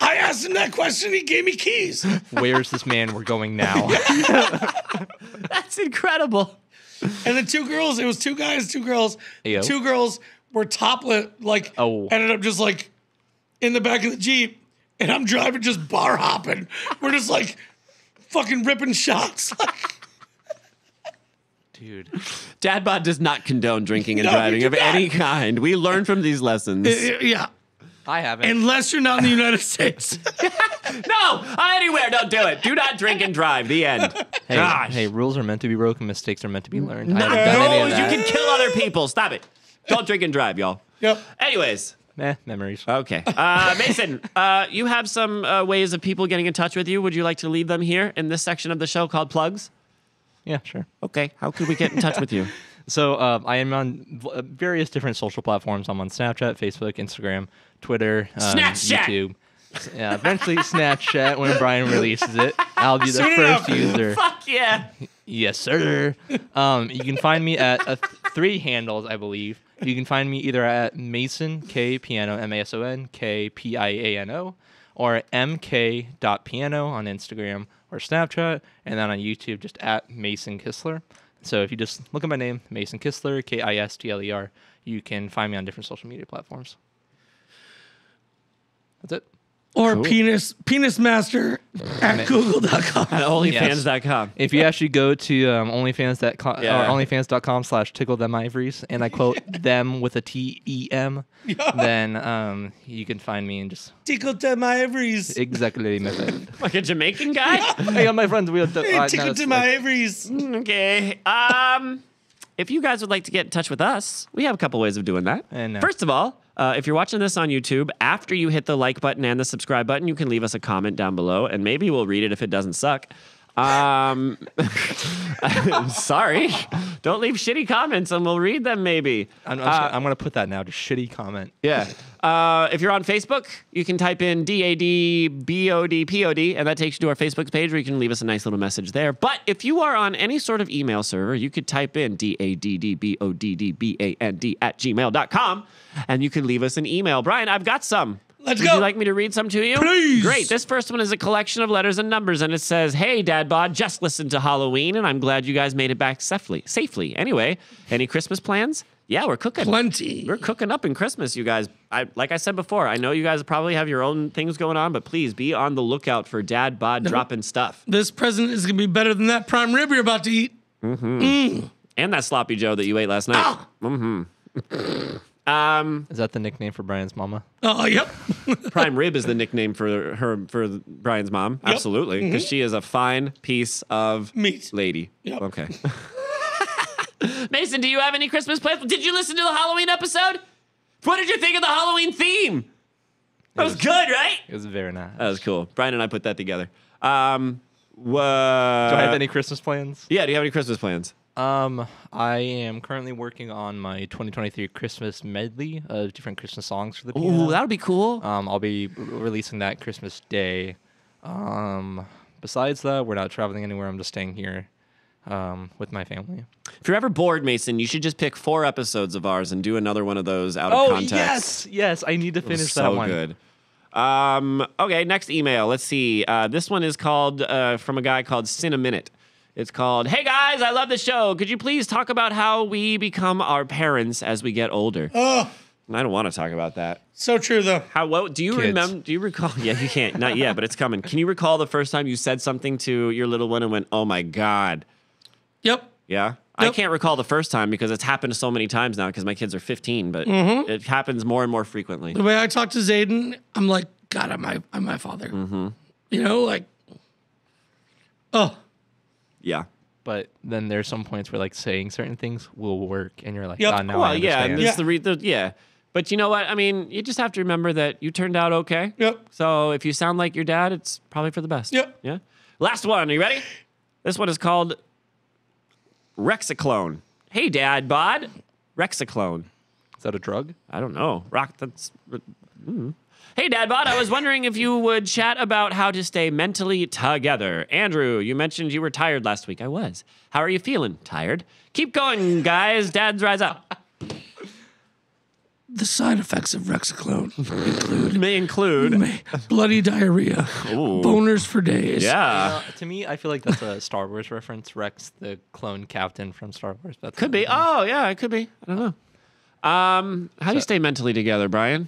I asked him that question. He gave me keys. Where's this man we're going now? That's incredible. And the 2 girls, it was 2 guys, 2 girls. Ayo. 2 girls were topless, like, Oh. ended up just like in the back of the Jeep. And I'm driving, just bar hopping. We're just like fucking ripping shots. Dude. DadBod does not condone drinking and No, we driving do of not. any kind. We learn from these lessons. Yeah. I haven't. Unless you're not in the United States. No, anywhere, don't do it. Do not drink and drive. The end. hey, Gosh. hey, rules are meant to be broken, mistakes are meant to be learned. I No, haven't done any of you that. can kill other people. Stop it. Don't drink and drive, y'all. Yep. Anyways. Memories. Okay. Mason, you have some ways of people getting in touch with you. Would you like to leave them here in this section of the show called Plugs? Yeah, sure. Okay. How could we get in touch with you? So I am on various different social platforms. I'm on Snapchat, Facebook, Instagram, Twitter, Snapchat! YouTube. Yeah, eventually Snapchat when Brian releases it. I'll be the Soon first enough. user. Fuck yeah. Yes, sir. You can find me at 3 handles, I believe. You can find me either at Mason K Piano, MASON KPIANO, or mk.piano on Instagram or Snapchat, and then on YouTube just at Mason Kistler. So if you just look at my name, Mason Kistler, Kistler, you can find me on different social media platforms. That's it. Or Cool. penis master at google.com. At onlyfans.com. If you actually go to onlyfans.com Yeah. or onlyfans.com/ticklethamIvories, and I quote them with a TEM, then you can find me and just Tickle to my ivories. exactly my friend. Like a Jamaican guy? Hey, my friends, we'll Tickle to my ivories. Okay. If you guys would like to get in touch with us, we have a couple ways of doing that. And, First of all, if you're watching this on YouTube, after you hit the like button and the subscribe button, you can leave us a comment down below, and maybe we'll read it if it doesn't suck. I'm sorry. Don't leave shitty comments and we'll read them maybe. I'm going to put that now. Just shitty comment. Yeah. If you're on Facebook, you can type in DadBodPod, and that takes you to our Facebook page where you can leave us a nice little message there. But if you are on any sort of email server, you could type in DadBodPod@gmail.com, and you can leave us an email. Brian, I've got some. Let's Would go. you like me to read some to you? Please. Great. This first one is a collection of letters and numbers, and it says, "Hey, Dad Bod, just listened to Halloween, and I'm glad you guys made it back safely. Anyway, any Christmas plans? Yeah, we're cooking. Plenty. We're cooking up in Christmas, you guys. Like I said before, I know you guys probably have your own things going on, but please be on the lookout for Dad Bod dropping stuff. This present is going to be better than that prime rib you're about to eat. And that sloppy Joe that you ate last night. Is that the nickname for Brian's mama? Oh, yep. Prime rib is the nickname for Brian's mom. Yep. Absolutely, because she is a fine piece of Meat. lady. Yep. Okay. Mason, do you have any Christmas plans? Did you listen to the Halloween episode? What did you think of the Halloween theme? That was good, right? It was very nice. That was cool. Brian and I put that together. Do I have any Christmas plans? Yeah, do you have any Christmas plans? I am currently working on my 2023 Christmas medley of different Christmas songs for the piano. Ooh, that'll be cool. I'll be releasing that Christmas Day. Besides that, we're not traveling anywhere. I'm just staying here with my family. If you're ever bored, Mason, you should just pick 4 episodes of ours and do another one of those out of context. yes, I need to finish that one. So good. Okay, next email. Let's see. This one is called from a guy called Sin a Minute. It's called, "Hey guys, I love the show. Could you please talk about how we become our parents as we get older?" Oh, I don't want to talk about that. so true, though. What do you Kids. remember? Do you recall? Yeah, you can't. Not yet, but it's coming. Can you recall the first time you said something to your little one and went, "Oh my God"? Yep. Yeah. I Yep. can't recall the first time because it's happened so many times now because my kids are 15, but it happens more and more frequently. The way I talk to Zayden, I'm like, God, I'm my father. You know, like, oh, Yeah. But then there's some points where like saying certain things will work, and you're like, Yep. "Ah, now Well, I yeah, understand." and this is yeah. But you know what? I mean, you just have to remember that you turned out okay. Yep. So if you sound like your dad, it's probably for the best. Yep. Yeah. Last one. Are you ready? This one is called Rexiclone. "Hey, Dad Bod. Rexiclone. Is that a drug? I don't know. Hey, Dad Bod, I was wondering if you would chat about how to stay mentally together. Andrew, you mentioned you were tired last week. I was. How are you feeling? Tired? Keep going, guys. Dads, rise up." the side effects of Rexiclone May include. bloody diarrhea, Ooh. boners for days. Yeah. To me, I feel like that's a Star Wars reference. Rex, the clone captain from Star Wars. That's Could be. Oh, yeah, it could be. I don't know. How do you stay mentally together, Brian?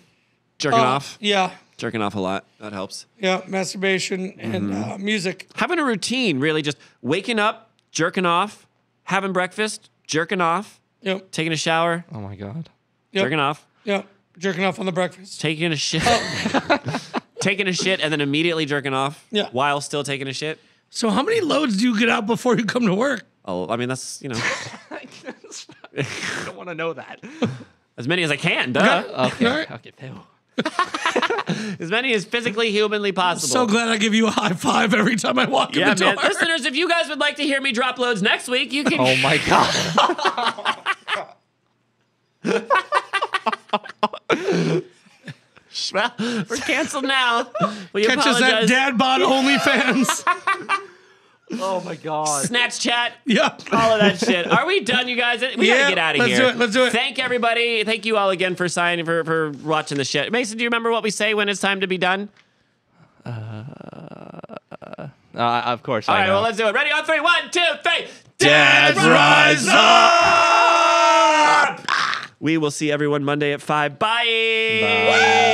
Jerking off? Yeah. Jerking off a lot. That helps. Yeah. Masturbation and music. Having a routine, really, just waking up, jerking off, having breakfast, jerking off, Yep. taking a shower, Oh my god. Yep. jerking off, Yep. Jerking off on the breakfast. taking a shit, taking a shit, and then immediately jerking off Yeah. while still taking a shit. So how many loads do you get out before you come to work? Oh, I mean, that's, I don't want to know that. as many as I can, duh. Okay. All right. Okay. Phew. As many as physically humanly possible. So glad I give you a high five every time I walk in yeah, the man. door. Listeners, if you guys would like to hear me drop loads next week, you can. Oh my god. Well, we're canceled now. We Catch us at apologize. DadBod OnlyFans. Oh my god. Snatch chat. Yep. All of that shit. Are we done, you guys? We Yeah, gotta get out of let's here. do it, let's do it. Thank everybody. Thank you all again for signing for watching the shit. Mason, do you remember what we say when it's time to be done? Of course. All I right, know. well, let's do it. Ready on 3. 1, 2, 3. Dads rise up! We will see everyone Monday at 5. Bye. Bye.